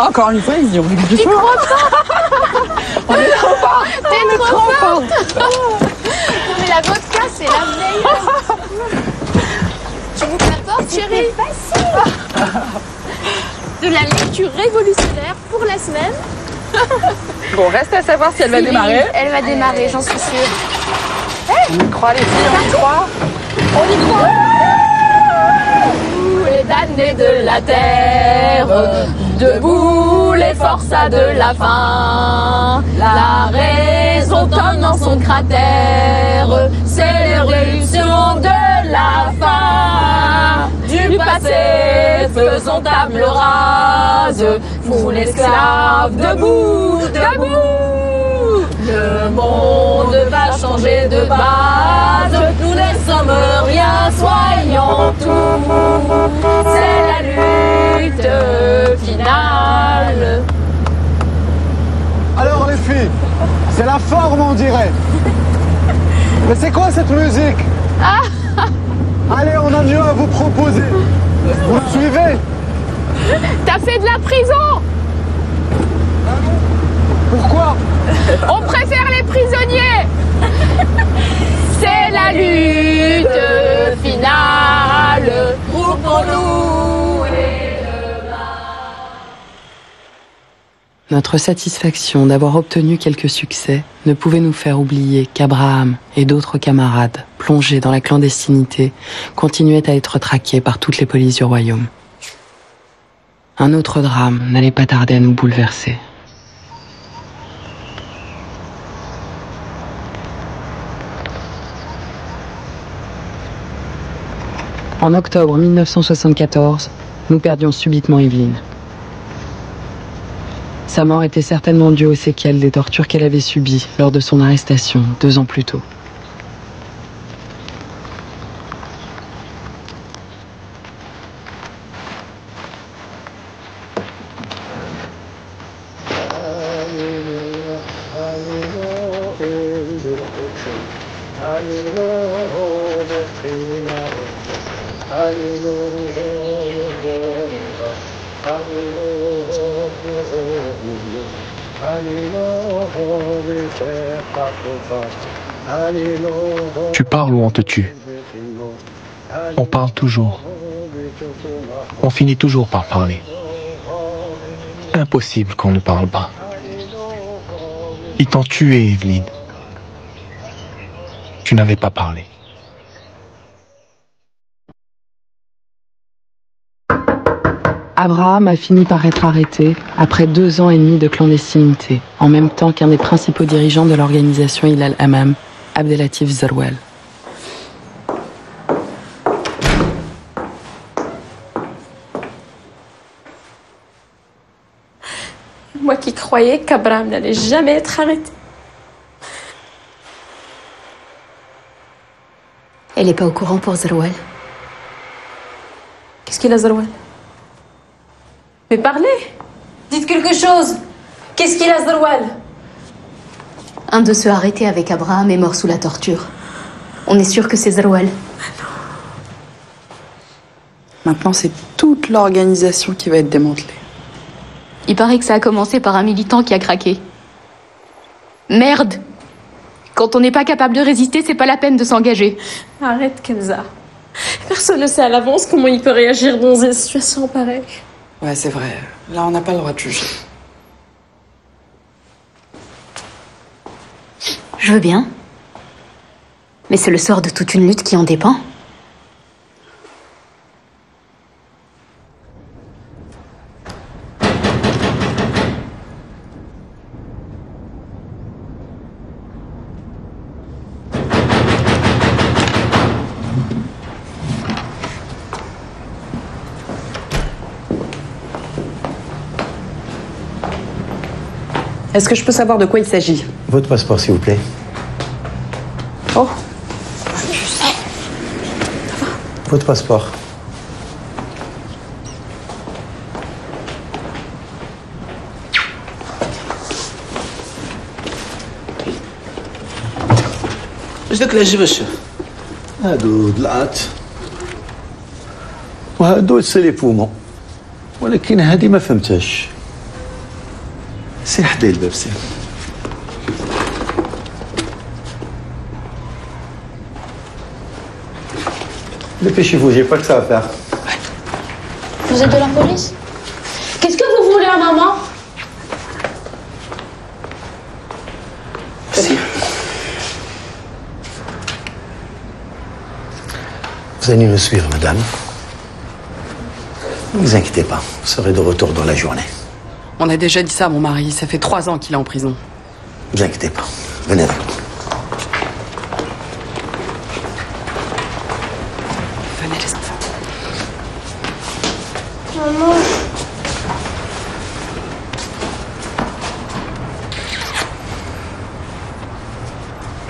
Encore une fois, ils ont vu du feu. On est trop fort. T'es trop forte. Non mais la vodka, c'est la meilleure. Tu vous apportes, chérie? Facile. De la lecture révolutionnaire pour la semaine. Bon, reste à savoir si elle va démarrer. Elle va démarrer, j'en suis sûre. On y croit les filles, on y croit. On y croit. Les damnés de la terre, debout les forçats de la faim. La raison tombe dans son cratère, c'est l'éruption de la fin. Du passé, faisons table rase, pour l'esclave, debout, debout. Le monde va changer de base, nous ne sommes rien, soyons tout. C'est la lutte finale. Alors les filles, c'est la forme on dirait. Mais c'est quoi cette musique? Allez, on a mieux à vous proposer. Vous me suivez? T'as fait de la prison. Pourquoi? On préfère les prisonniers. C'est la lutte finale. Groupons-nous et Notre satisfaction d'avoir obtenu quelques succès ne pouvait nous faire oublier qu'Abraham et d'autres camarades, plongés dans la clandestinité, continuaient à être traqués par toutes les polices du royaume. Un autre drame n'allait pas tarder à nous bouleverser. En octobre 1974, nous perdions subitement Evelyne. Sa mort était certainement due aux séquelles des tortures qu'elle avait subies lors de son arrestation 2 ans plus tôt. Tu parles ou on te tue. On parle toujours. On finit toujours par parler. Impossible qu'on ne parle pas. Ils t'ont tué, Evelyne. Tu n'avais pas parlé. Abraham a fini par être arrêté après 2 ans et demi de clandestinité, en même temps qu'un des principaux dirigeants de l'organisation Hilal Hammam, Abdelatif Zerwel. Moi qui croyais qu'Abraham n'allait jamais être arrêté. Elle n'est pas au courant pour Zerwel. Qu'est-ce qu'il a, Zerwel? Mais parlez! Dites quelque chose! Qu'est-ce qu'il a, Zerwel? Un de ceux arrêtés avec Abraham est mort sous la torture. On est sûr que c'est Zerwel. Maintenant, c'est toute l'organisation qui va être démantelée. Il paraît que ça a commencé par un militant qui a craqué. Merde! Quand on n'est pas capable de résister, c'est pas la peine de s'engager. Arrête, Kenza. Personne ne sait à l'avance comment il peut réagir dans une situation pareille. Ouais, c'est vrai. Là, on n'a pas le droit de juger. Je veux bien. Mais c'est le sort de toute une lutte qui en dépend. Est-ce que je peux savoir de quoi il s'agit? Votre passeport, s'il vous plaît. Oh. Votre passeport. واش داك العجب الشيخ؟ هادو ضلعات وهادو سي لي بومون، ولكن هادي ما فهمتهاش. سير حدايا الباب سير. Dépêchez-vous, j'ai pas que ça à faire. Vous êtes de la police? Qu'est-ce que vous voulez à maman? Vous allez nous suivre, madame. Ne vous inquiétez pas, vous serez de retour dans la journée. On a déjà dit ça à mon mari, ça fait 3 ans qu'il est en prison. Ne vous inquiétez pas, venez avec nous. Venez les enfants. Maman.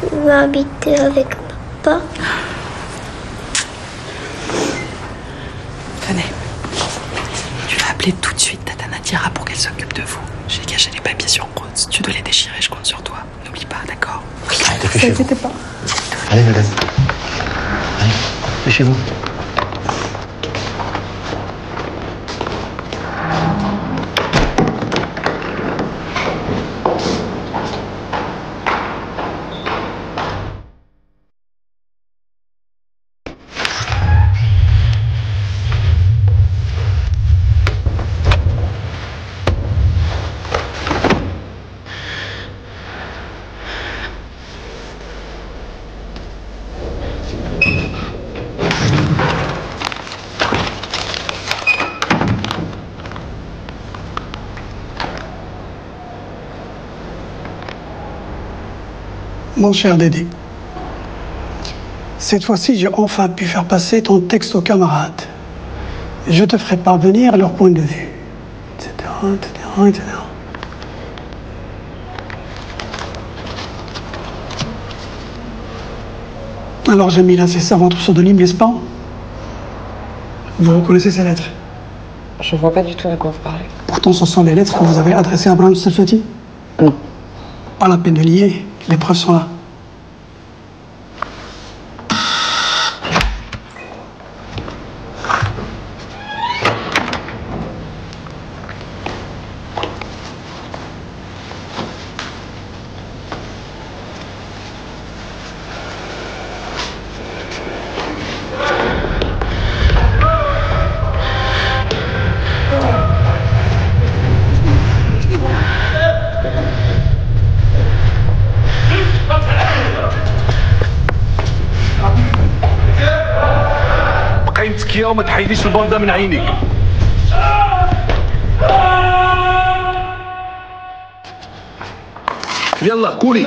Tu vas habiter avec papa? Venez. Tu vas appeler tout de suite Tata Nadira pour qu'elle s'occupe de vous. J'ai caché les papiers sur Rhodes. Tu dois les déchirer, je compte sur toi. N'oublie pas, d'accord? Oui, dépêchez-vous. T'inquiète pas. Allez, madame. Allez, dépêchez-vous. Mon cher Dédé, cette fois-ci, j'ai enfin pu faire passer ton texte aux camarades. Je te ferai parvenir leur point de vue, etc., etc., etc. Alors, Jamila, c'est ça votre pseudonyme, n'est-ce pas? Vous reconnaissez ces lettres? Je vois pas du tout de quoi vous parlez. Pourtant, ce sont les lettres que vous avez adressées à Abraham Selfati. Non. Pas la peine de lier, les preuves sont là. متكيه وما تحيديش الباندا من عينيك. يلا كولي.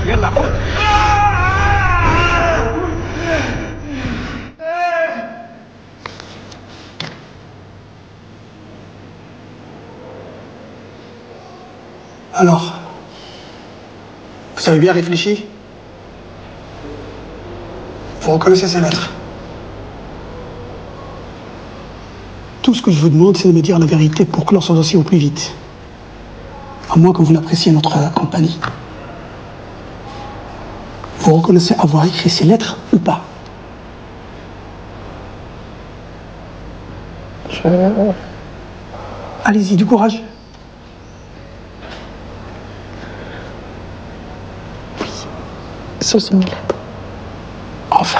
يلا خذ. Alors, vous avez bien réfléchi? Vous reconnaissez ces lettres? Tout ce que je vous demande, c'est de me dire la vérité pour clore ce dossier au plus vite. À moins que vous n'appréciez notre compagnie. Vous reconnaissez avoir écrit ces lettres ou pas? Allez-y, du courage. Enfin.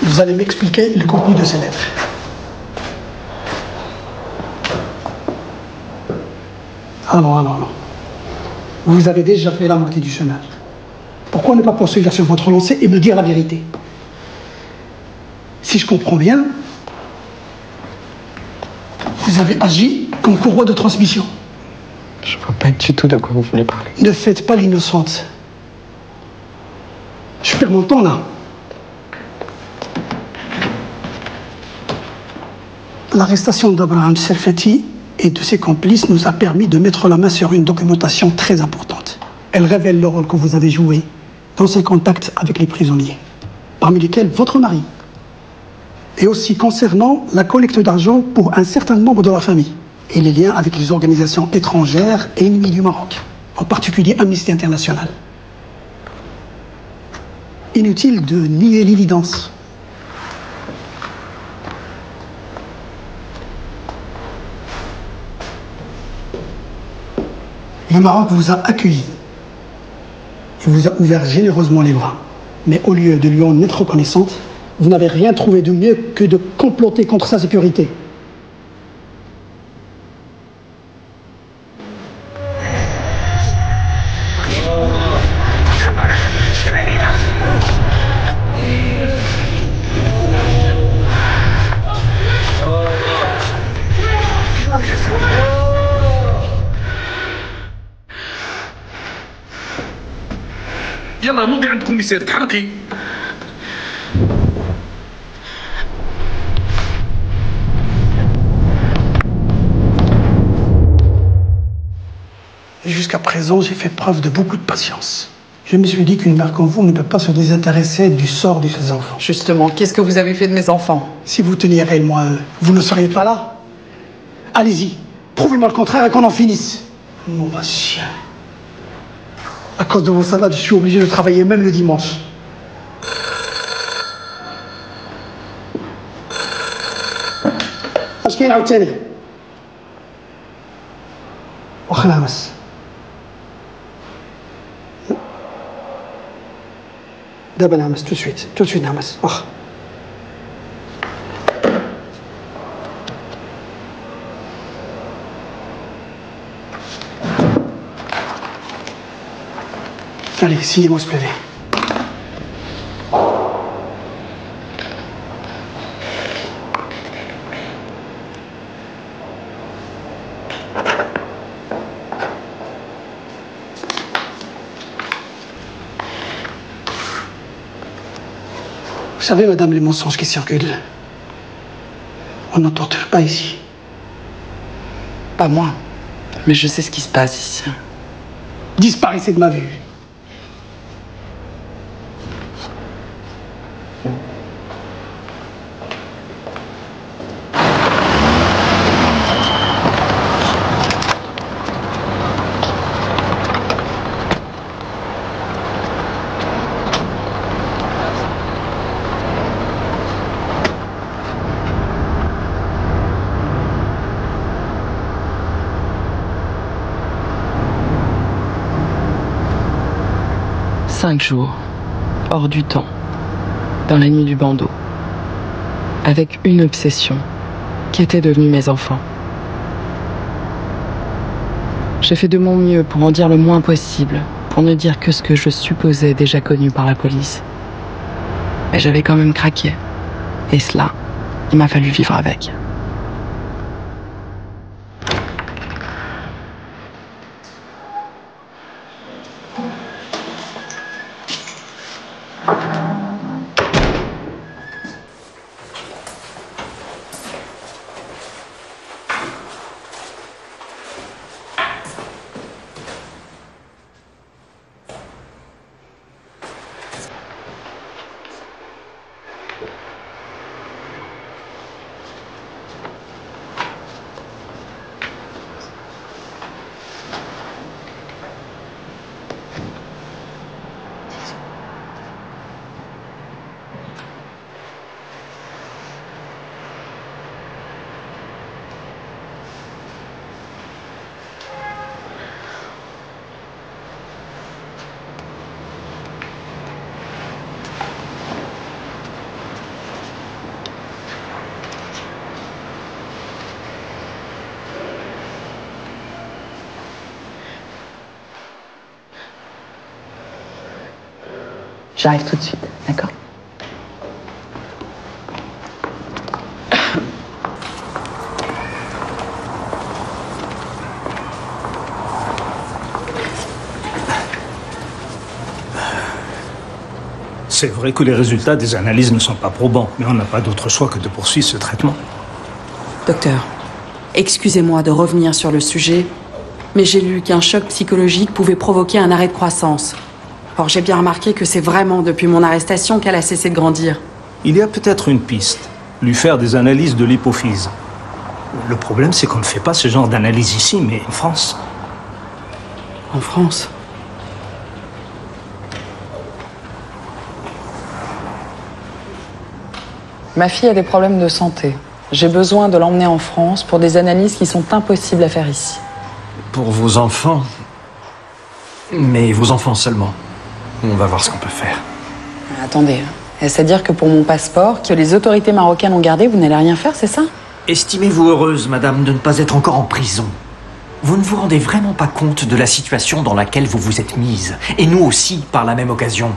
Vous allez m'expliquer le contenu de ces lettres. Ah non. Vous avez déjà fait la moitié du chemin. Pourquoi ne pas poursuivre sur votre lancée et me dire la vérité? Si je comprends bien, vous avez agi comme courroie de transmission. Je vois pas du tout de quoi vous voulez parler. Ne faites pas l'innocente. Je perds mon temps là. L'arrestation d'Abraham Serfati et de ses complices nous a permis de mettre la main sur une documentation très importante. Elle révèle le rôle que vous avez joué dans ses contacts avec les prisonniers, parmi lesquels votre mari, et aussi concernant la collecte d'argent pour un certain nombre de la famille, et les liens avec les organisations étrangères ennemies du Maroc, en particulier Amnesty International. Inutile de nier l'évidence. Le Maroc vous a accueilli et vous a ouvert généreusement les bras. Mais au lieu de lui en être reconnaissante, vous n'avez rien trouvé de mieux que de comploter contre sa sécurité. يلا نوضي عندكم يصير تحرقي. Jusqu'à présent, j'ai fait preuve de beaucoup de patience. Je me suis dit qu'une mère comme vous ne peut pas se désintéresser du sort de ses enfants. Justement, qu'est-ce que vous avez fait de mes enfants? Si vous teniez réellement à eux, vous ne seriez pas là. Allez-y, prouvez-moi le contraire et qu'on en finisse. Mon va chien. À cause de vos salades, je suis obligé de travailler même le dimanche. اش كاين عاوتاني؟ واخا نعمس. دابا نعمس tout de suite نعمس واخا. Allez, signez-moi ce PV. Vous savez, madame, les mensonges qui circulent, on n'en torture pas ici. Pas moi, mais je sais ce qui se passe ici. Disparaissez de ma vue. Cinq jours, hors du temps, dans la nuit du bandeau, avec une obsession qui était devenue mes enfants. J'ai fait de mon mieux pour en dire le moins possible, pour ne dire que ce que je supposais déjà connu par la police. Mais j'avais quand même craqué. Et cela, il m'a fallu vivre avec. J'arrive tout de suite, d'accord? C'est vrai que les résultats des analyses ne sont pas probants, mais on n'a pas d'autre choix que de poursuivre ce traitement. Docteur, excusez-moi de revenir sur le sujet, mais j'ai lu qu'un choc psychologique pouvait provoquer un arrêt de croissance. Or, j'ai bien remarqué que c'est vraiment depuis mon arrestation qu'elle a cessé de grandir. Il y a peut-être une piste, lui faire des analyses de l'hypophyse. Le problème, c'est qu'on ne fait pas ce genre d'analyse ici, mais en France. En France? Ma fille a des problèmes de santé. J'ai besoin de l'emmener en France pour des analyses qui sont impossibles à faire ici. Pour vos enfants? Mais vos enfants seulement. On va voir ce qu'on peut faire. Attendez, est-ce à dire que pour mon passeport, que les autorités marocaines ont gardé, vous n'allez rien faire, c'est ça? Estimez-vous heureuse, madame, de ne pas être encore en prison? Vous ne vous rendez vraiment pas compte de la situation dans laquelle vous vous êtes mise. Et nous aussi, par la même occasion.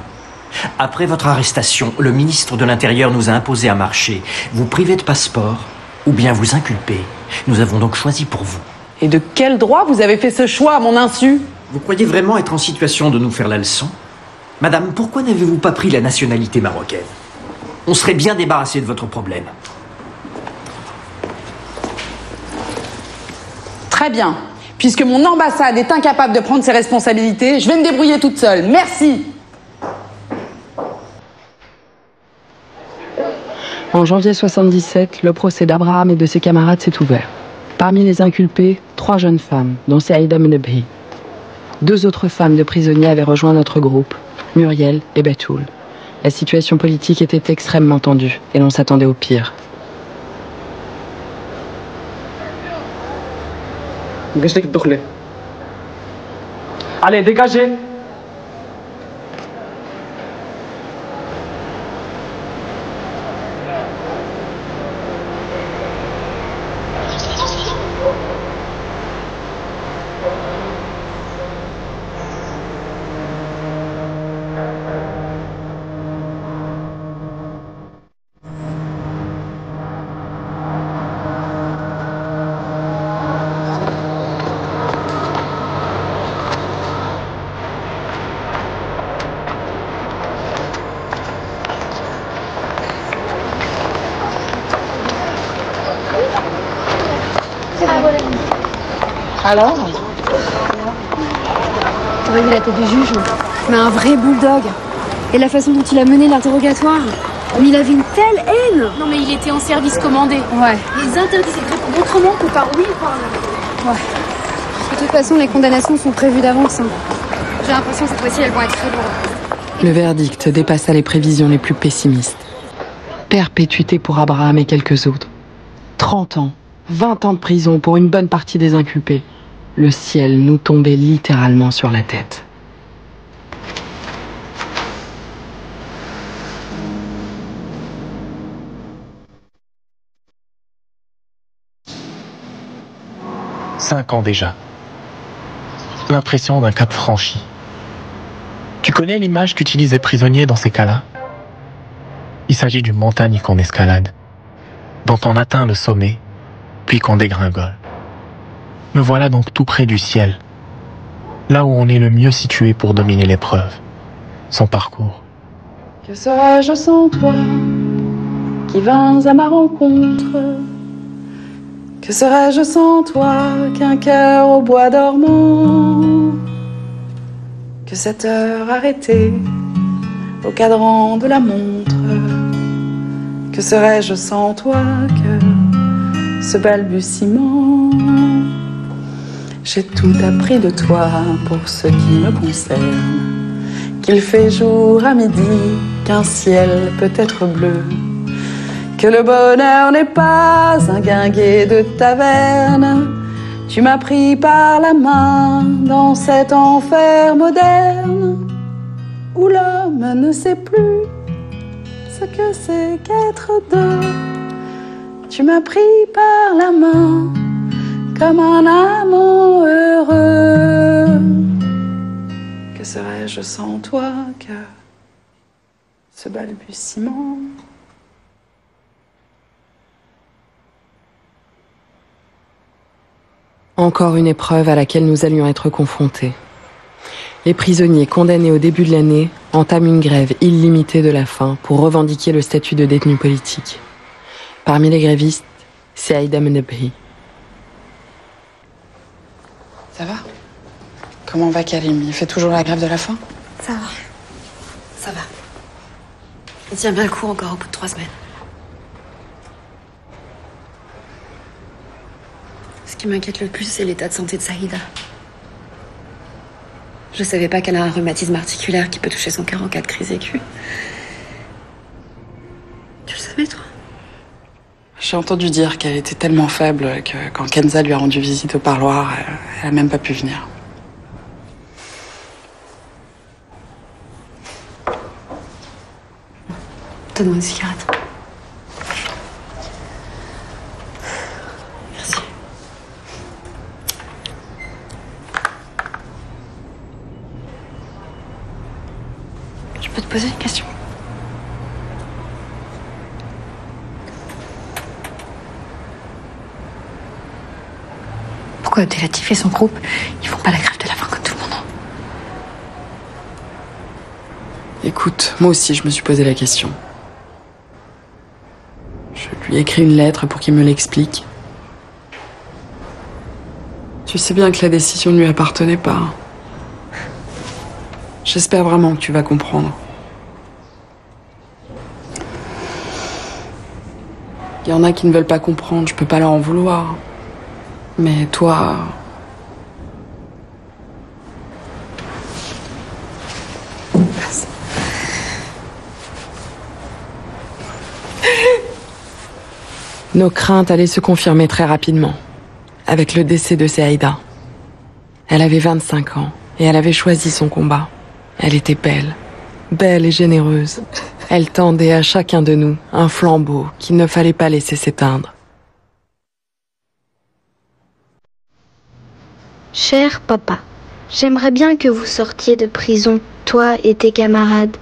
Après votre arrestation, le ministre de l'Intérieur nous a imposé un marché. Vous priver de passeport ou bien vous inculper. Nous avons donc choisi pour vous. Et de quel droit vous avez fait ce choix à mon insu? Vous croyez vraiment être en situation de nous faire la leçon? Madame, pourquoi n'avez-vous pas pris la nationalité marocaine? On serait bien débarrassé de votre problème. Très bien. Puisque mon ambassade est incapable de prendre ses responsabilités, je vais me débrouiller toute seule. Merci. En janvier 1977, le procès d'Abraham et de ses camarades s'est ouvert. Parmi les inculpés, 3 jeunes femmes, dont Saïda Menebhi. 2 autres femmes de prisonniers avaient rejoint notre groupe, Muriel et Batoul. La situation politique était extrêmement tendue et l'on s'attendait au pire. Allez, dégagez. Alors? T'aurais vu la tête du juge, mais un vrai bulldog. Et la façon dont il a mené l'interrogatoire. Mais il avait une telle haine. Non mais il était en service commandé. Ouais. Ils interdisaient de répondre autrement que par oui ou par non. Ouais. De toute façon, les condamnations sont prévues d'avance. J'ai l'impression que cette fois-ci, elles vont être très lourdes. Le verdict dépassa les prévisions les plus pessimistes. Perpétuité pour Abraham et quelques autres. 30 ans, 20 ans de prison pour une bonne partie des inculpés. Le ciel nous tombait littéralement sur la tête. « 5 ans déjà. L'impression d'un cap franchi. Tu connais l'image qu'utilisent les prisonniers dans ces cas-là? Il s'agit d'une montagne qu'on escalade, dont on atteint le sommet, puis qu'on dégringole. Me voilà donc tout près du ciel, là où on est le mieux situé pour dominer l'épreuve, son parcours. Que serais-je sans toi, qui vins à ma rencontre? Que serais-je sans toi, qu'un cœur au bois dormant? Que cette heure arrêtée au cadran de la montre? Que serais-je sans toi, que ce balbutiement? J'ai tout appris de toi pour ce qui me concerne, qu'il fait jour à midi, qu'un ciel peut être bleu, que le bonheur n'est pas un guinguet de taverne. Tu m'as pris par la main dans cet enfer moderne, où l'homme ne sait plus ce que c'est qu'être deux. Tu m'as pris par la main comme un amant heureux. Que serais-je sans toi, que Ce balbutiement. Encore une épreuve à laquelle nous allions être confrontés. Les prisonniers condamnés au début de l'année entament une grève illimitée de la faim pour revendiquer le statut de détenu politique. Parmi les grévistes, c'est Aïda Menebhi. Ça va? Comment va Karim? Il fait toujours la grève de la faim? Ça va. Ça va. Il tient bien le coup encore au bout de 3 semaines. Ce qui m'inquiète le plus, c'est l'état de santé de Saïda. Je savais pas qu'elle a un rhumatisme articulaire qui peut toucher son cœur en cas de crise aiguë. Tu le savais, toi? J'ai entendu dire qu'elle était tellement faible que quand Kenza lui a rendu visite au parloir, elle a même pas pu venir. Donne-moi une cigarette. Merci. Je peux te poser une question? Pourquoi Abdelatif et son groupe, ils font pas la grève de la faim comme tout le monde? Écoute, moi aussi je me suis posé la question. Je lui ai écrit une lettre pour qu'il me l'explique. Tu sais bien que la décision ne lui appartenait pas. J'espère vraiment que tu vas comprendre. Il y en a qui ne veulent pas comprendre, je peux pas leur en vouloir. Mais toi... Nos craintes allaient se confirmer très rapidement, avec le décès de Saïda. Elle avait 25 ans et elle avait choisi son combat. Elle était belle, belle et généreuse. Elle tendait à chacun de nous un flambeau qu'il ne fallait pas laisser s'éteindre. Cher papa, j'aimerais bien que vous sortiez de prison, toi et tes camarades.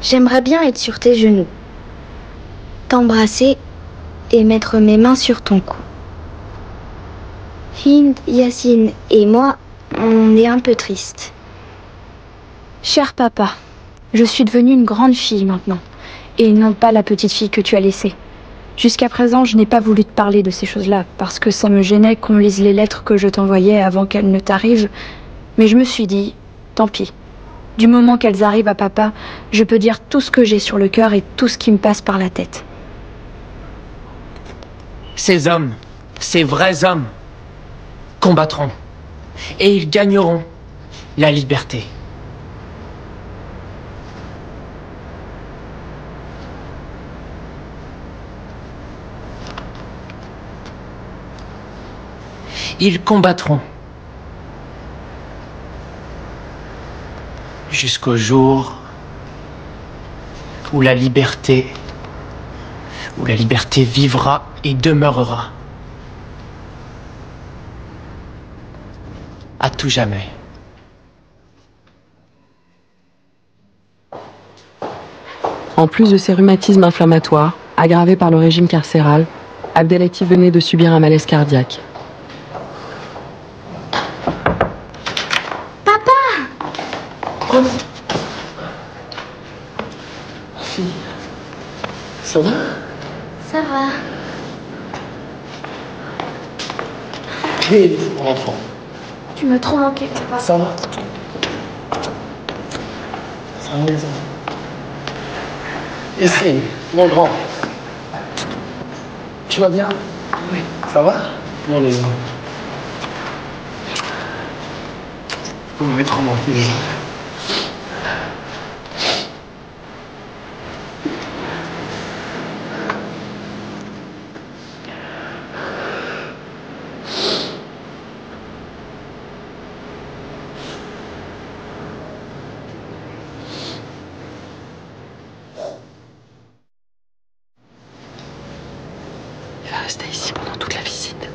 J'aimerais bien être sur tes genoux, t'embrasser et mettre mes mains sur ton cou. Hind, Yacine et moi, on est un peu tristes. Cher papa, je suis devenue une grande fille maintenant, et non pas la petite fille que tu as laissée. Jusqu'à présent, je n'ai pas voulu te parler de ces choses-là, parce que ça me gênait qu'on lise les lettres que je t'envoyais avant qu'elles ne t'arrivent, mais je me suis dit, tant pis. Du moment qu'elles arrivent à papa, je peux dire tout ce que j'ai sur le cœur et tout ce qui me passe par la tête. Ces hommes, ces vrais hommes, combattront. Et ils gagneront la liberté. Ils combattront. Jusqu'au jour où la liberté vivra et demeurera. À tout jamais. En plus de ses rhumatismes inflammatoires, aggravés par le régime carcéral, Abdelatif venait de subir un malaise cardiaque. Fille, ça va? Ça va. Hé, mon enfant. Tu m'as trop manqué, papa. Ça va? Ça va, les enfants? Ici, mon grand. Tu vas bien? Oui. Ça va? Bon, les enfants. Vous m'avez trop manqué, les enfants. Il va rester ici pendant toute la visite.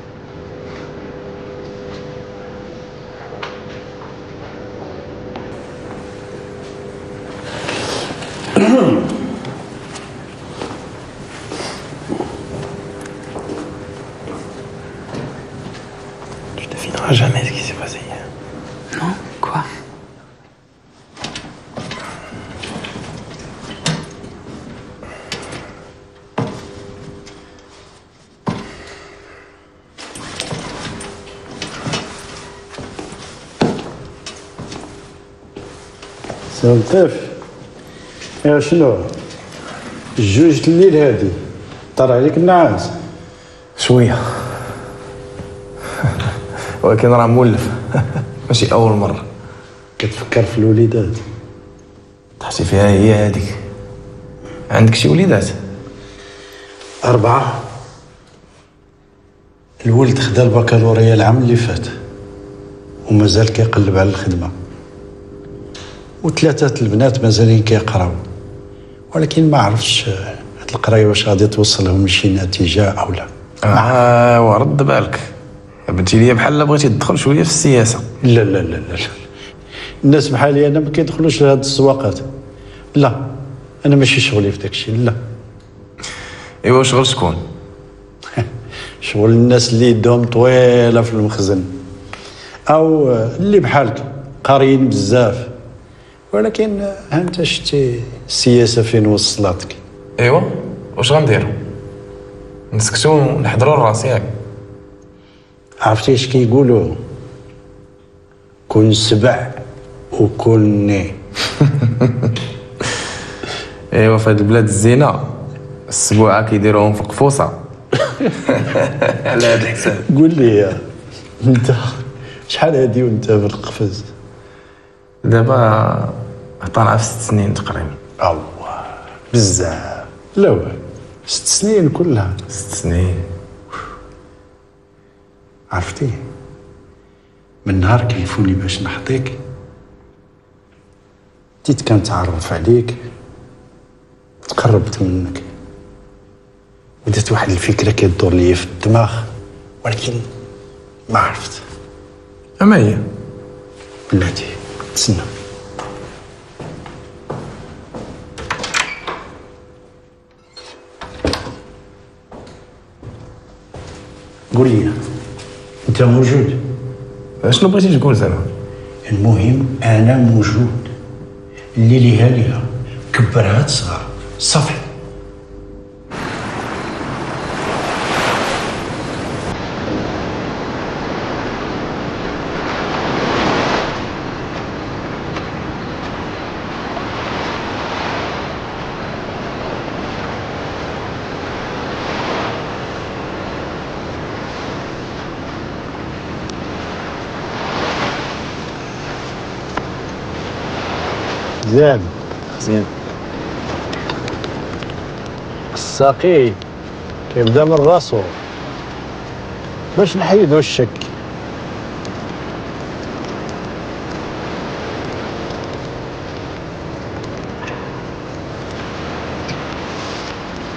Tu devineras jamais ce qui s'est passé hier. Non, quoi? سلطف يا شنو جوج الليل هادي طلع عليك النعاس شويه ولكن راه مولف ماشي اول مره. كتفكر في الوليدات؟ طحتي فيها هي هذيك. عندك شي وليدات؟ 4. الولد خدا البكالوريا العام اللي فات ومازال كيقلب على الخدمه، و3 البنات مازالين كيقراو، ولكن ما عرفتش هاد القرايه واش غادي توصلهم لشي نتيجه او لا. ورد بالك بنتي ليا بحال بغيتي تدخل شويه في السياسه. لا لا لا لا، الناس بحالي انا ما كيدخلوش لهاد السواقات. لا انا ماشي شغلي في داكشي. لا. ايوا شغل شكون؟ شغل الناس اللي يدهم طويله في المخزن، او اللي بحالك قاريين بزاف، ولكن ها انت شتي السياسه فين وصلتك. ايوا واش غنديرو؟ نسكتو ونحضروا الراس ياك؟ عرفتي اش كيقولوا؟ كن سبع وكن ني. ايوا في هاد البلاد الزينه السبوعه كيديروهم في قفوصه. على هاد الحساب قول لي انت شحال هادي وانت في القفز؟ دابا طالعه في 6 سنين تقريبا. الله بزاف. لا والو 6 سنين كلها. 6 سنين. عرفتي من نهار كلفوني باش نحطيك بديت كنتعرف عليك، تقربت منك، بدات واحد الفكره كتدور ليا في الدماغ، ولكن ما عرفت. اما هي بلاتي تسنى. قول لي انت موجود؟ شنو بغيتي تقول زعما؟ المهم انا موجود، اللي ليها ليها، كبرها تصغر صافي. زين زين. الساقي كيبدا من راسو باش نحيدو الشك.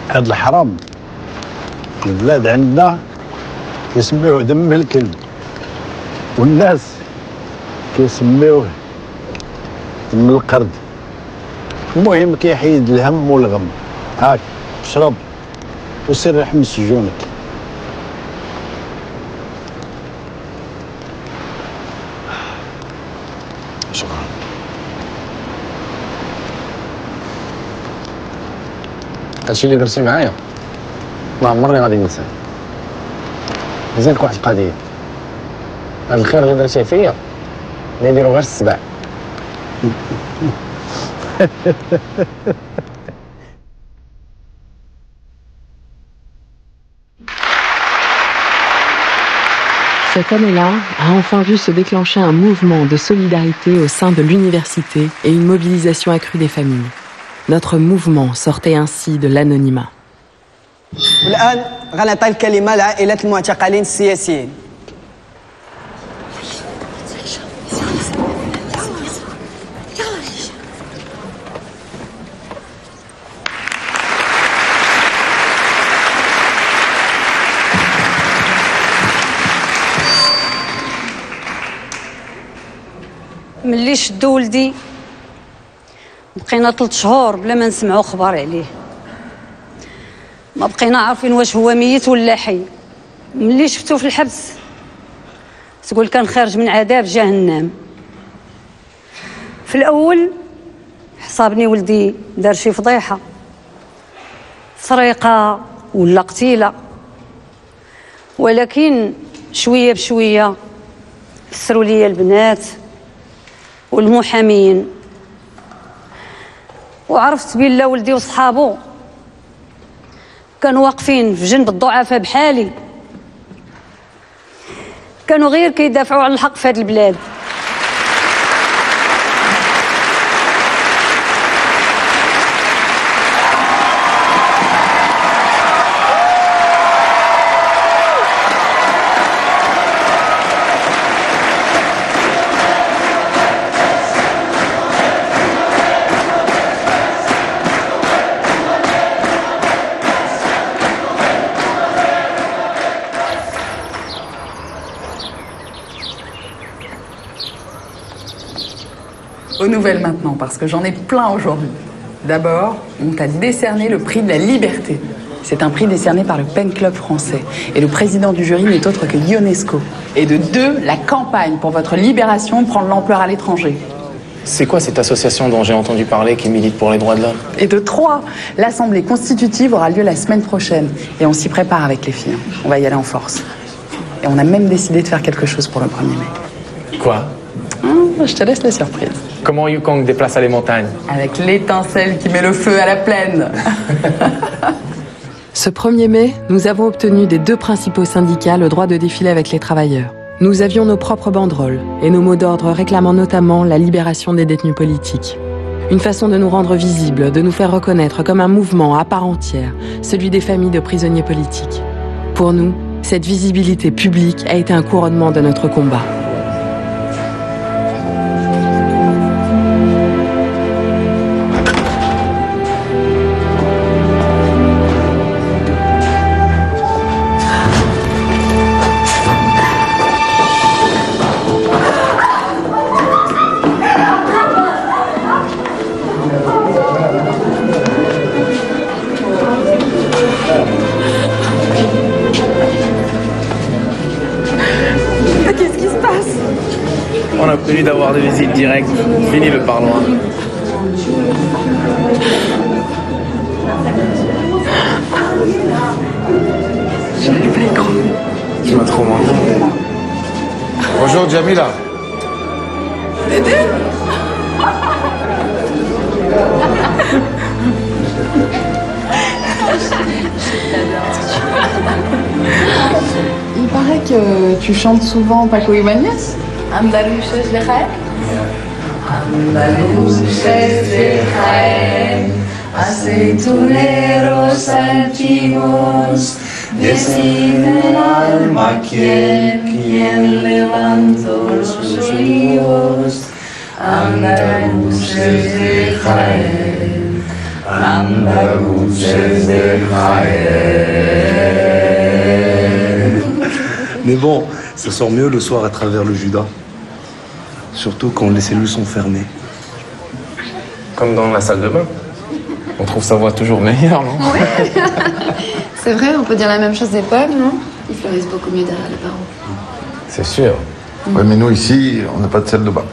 هاد الحرام البلاد عندنا كيسميوه دم الكلب، والناس كيسميوه دم القرد. المهم كيحيد الهم والغم. هاك اشرب وسير رحم سجونك. شكرا. هادشي اللي درتي معايا ما عمرني غادي ننساه. نزيدك واحد القضيه، هاد الخير اللي درتيه فيا ما يديرو غير السبع. Cette année-là a enfin vu se déclencher un mouvement de solidarité au sein de l'université et une mobilisation accrue des familles. Notre mouvement sortait ainsi de l'anonymat. والآن غنعطي الكلمة لعائلة المعتقلين السياسيين. ملي شدو ولدي بقينا 3 شهور بلا ما نسمعوا خبر عليه. ما بقينا عارفين واش هو ميت ولا حي. ملي شفتو في الحبس تقول كان خارج من عذاب جهنم. في الاول حسابني ولدي دار شي فضيحه، سرقه ولا قتيله، ولكن شويه بشويه فسروا لي البنات والمحامين، وعرفت بلا ولدي وصحابو كانوا واقفين في جنب الضعفاء بحالي، كانوا غير كيدافعوا على الحق في هذه البلاد. Aux nouvelles maintenant, parce que j'en ai plein aujourd'hui. D'abord, on t'a décerné le prix de la liberté. C'est un prix décerné par le Pen Club français. Et le président du jury n'est autre que Ionesco. Et de 2, la campagne pour votre libération prend de l'ampleur à l'étranger. C'est quoi cette association dont j'ai entendu parler qui milite pour les droits de l'homme? Et de 3, l'assemblée constitutive aura lieu la semaine prochaine. Et on s'y prépare avec les filles. On va y aller en force. Et on a même décidé de faire quelque chose pour le 1er mai. Quoi? Je te laisse la surprise. Comment Yukong déplace les montagnes? Avec l'étincelle qui met le feu à la plaine. Ce 1er mai, nous avons obtenu des 2 principaux syndicats le droit de défiler avec les travailleurs. Nous avions nos propres banderoles et nos mots d'ordre réclamant notamment la libération des détenus politiques. Une façon de nous rendre visibles, de nous faire reconnaître comme un mouvement à part entière, celui des familles de prisonniers politiques. Pour nous, cette visibilité publique a été un couronnement de notre combat. On a obtenu d'avoir des visites directes. Fini le parloir. J'arrive pas à y croire. Tu m'as trop manqué. Bonjour Jamila. Dédé. Il paraît que tu chantes souvent Paco Ibáñez. Andaluces de Jaén. Andaluces de Jaén, aceituneros altivos, decide el alma quien levantó sus ríos. Andaluces de Jaén, andaluces de Jaén. Mais bon, ça sort mieux le soir à travers le Judas. Surtout quand les cellules sont fermées. Comme dans la salle de bain. On trouve sa voix toujours meilleure, non? Ouais. C'est vrai, on peut dire la même chose des poèmes, non? Ils fleurissent beaucoup mieux derrière les barreaux. C'est sûr. Oui, mais nous ici, on n'a pas de salle de bain.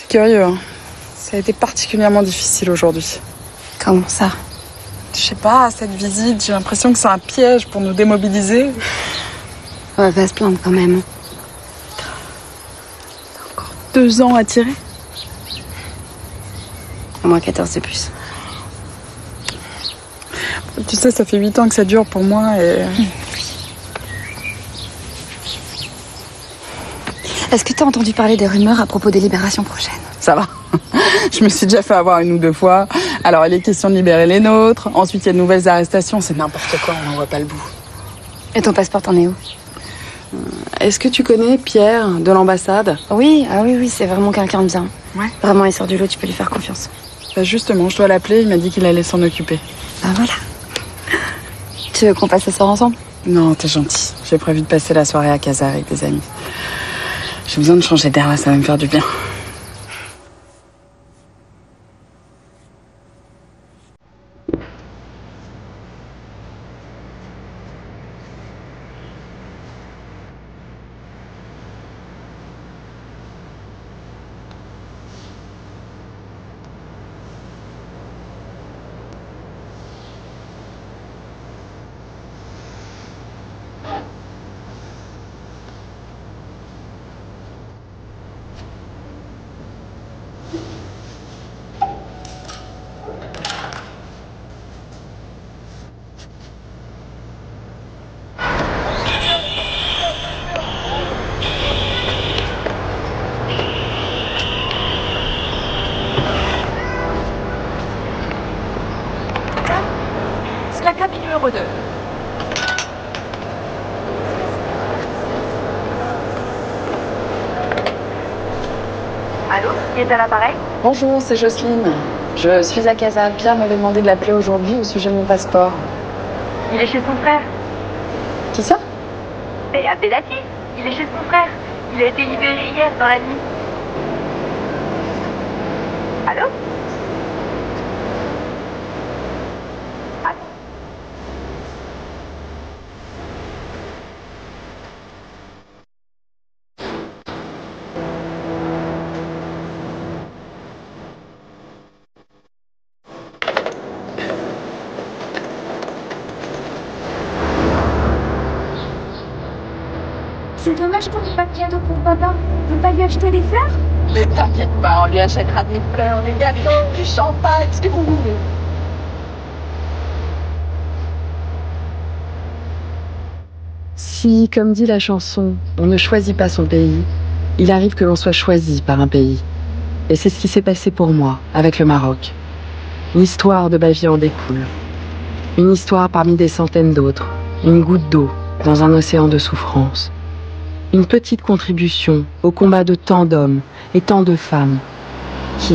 Curieux, hein. Ça a été particulièrement difficile aujourd'hui. Comment ça? Je sais pas, cette visite, j'ai l'impression que c'est un piège pour nous démobiliser. On va pas se plaindre quand même. 2 ans à tirer? Au moins 14 de plus. Tu sais, ça fait 8 ans que ça dure pour moi et... Est-ce que t'as entendu parler des rumeurs à propos des libérations prochaines? Ça va. Je me suis déjà fait avoir 1 ou 2 fois. Alors, il est question de libérer les nôtres. Ensuite, il y a de nouvelles arrestations. C'est n'importe quoi, on n'en voit pas le bout. Et ton passeport, t'en es où? Est-ce que tu connais Pierre de l'ambassade? Oui, ah oui, c'est vraiment quelqu'un de bien. Ouais. Vraiment, il sort du lot, tu peux lui faire confiance. Bah justement, je dois l'appeler, il m'a dit qu'il allait s'en occuper. Bah voilà. Tu veux qu'on passe ce soir ensemble? Non, t'es gentil. J'ai prévu de passer la soirée à Casa avec des amis. J'ai besoin de changer d'air là, ça va me faire du bien. C'est la cabine numéro 2. Allô, qui est à l'appareil? Bonjour, c'est Jocelyne. Je suis à Casa. Pierre m'avait demandé de l'appeler aujourd'hui au sujet de mon passeport. Il est chez son frère. Qui ça? Mais Abdelati, il est chez son frère. Il a été libéré hier dans la nuit. Allô? C'est dommage qu'on n'ait pas de cadeau pour papa. On peut pas lui acheter des fleurs? Mais t'inquiète pas, on lui achètera des fleurs, des gâteaux, du champagne, ce que vous voulez. Si, comme dit la chanson, on ne choisit pas son pays, il arrive que l'on soit choisi par un pays. Et c'est ce qui s'est passé pour moi, avec le Maroc. L'histoire de ma vie en découle. Une histoire parmi des centaines d'autres. Une goutte d'eau dans un océan de souffrance. Une petite contribution au combat de tant d'hommes et tant de femmes qui,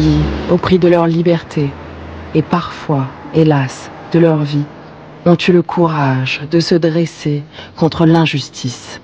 au prix de leur liberté et parfois, hélas, de leur vie, ont eu le courage de se dresser contre l'injustice.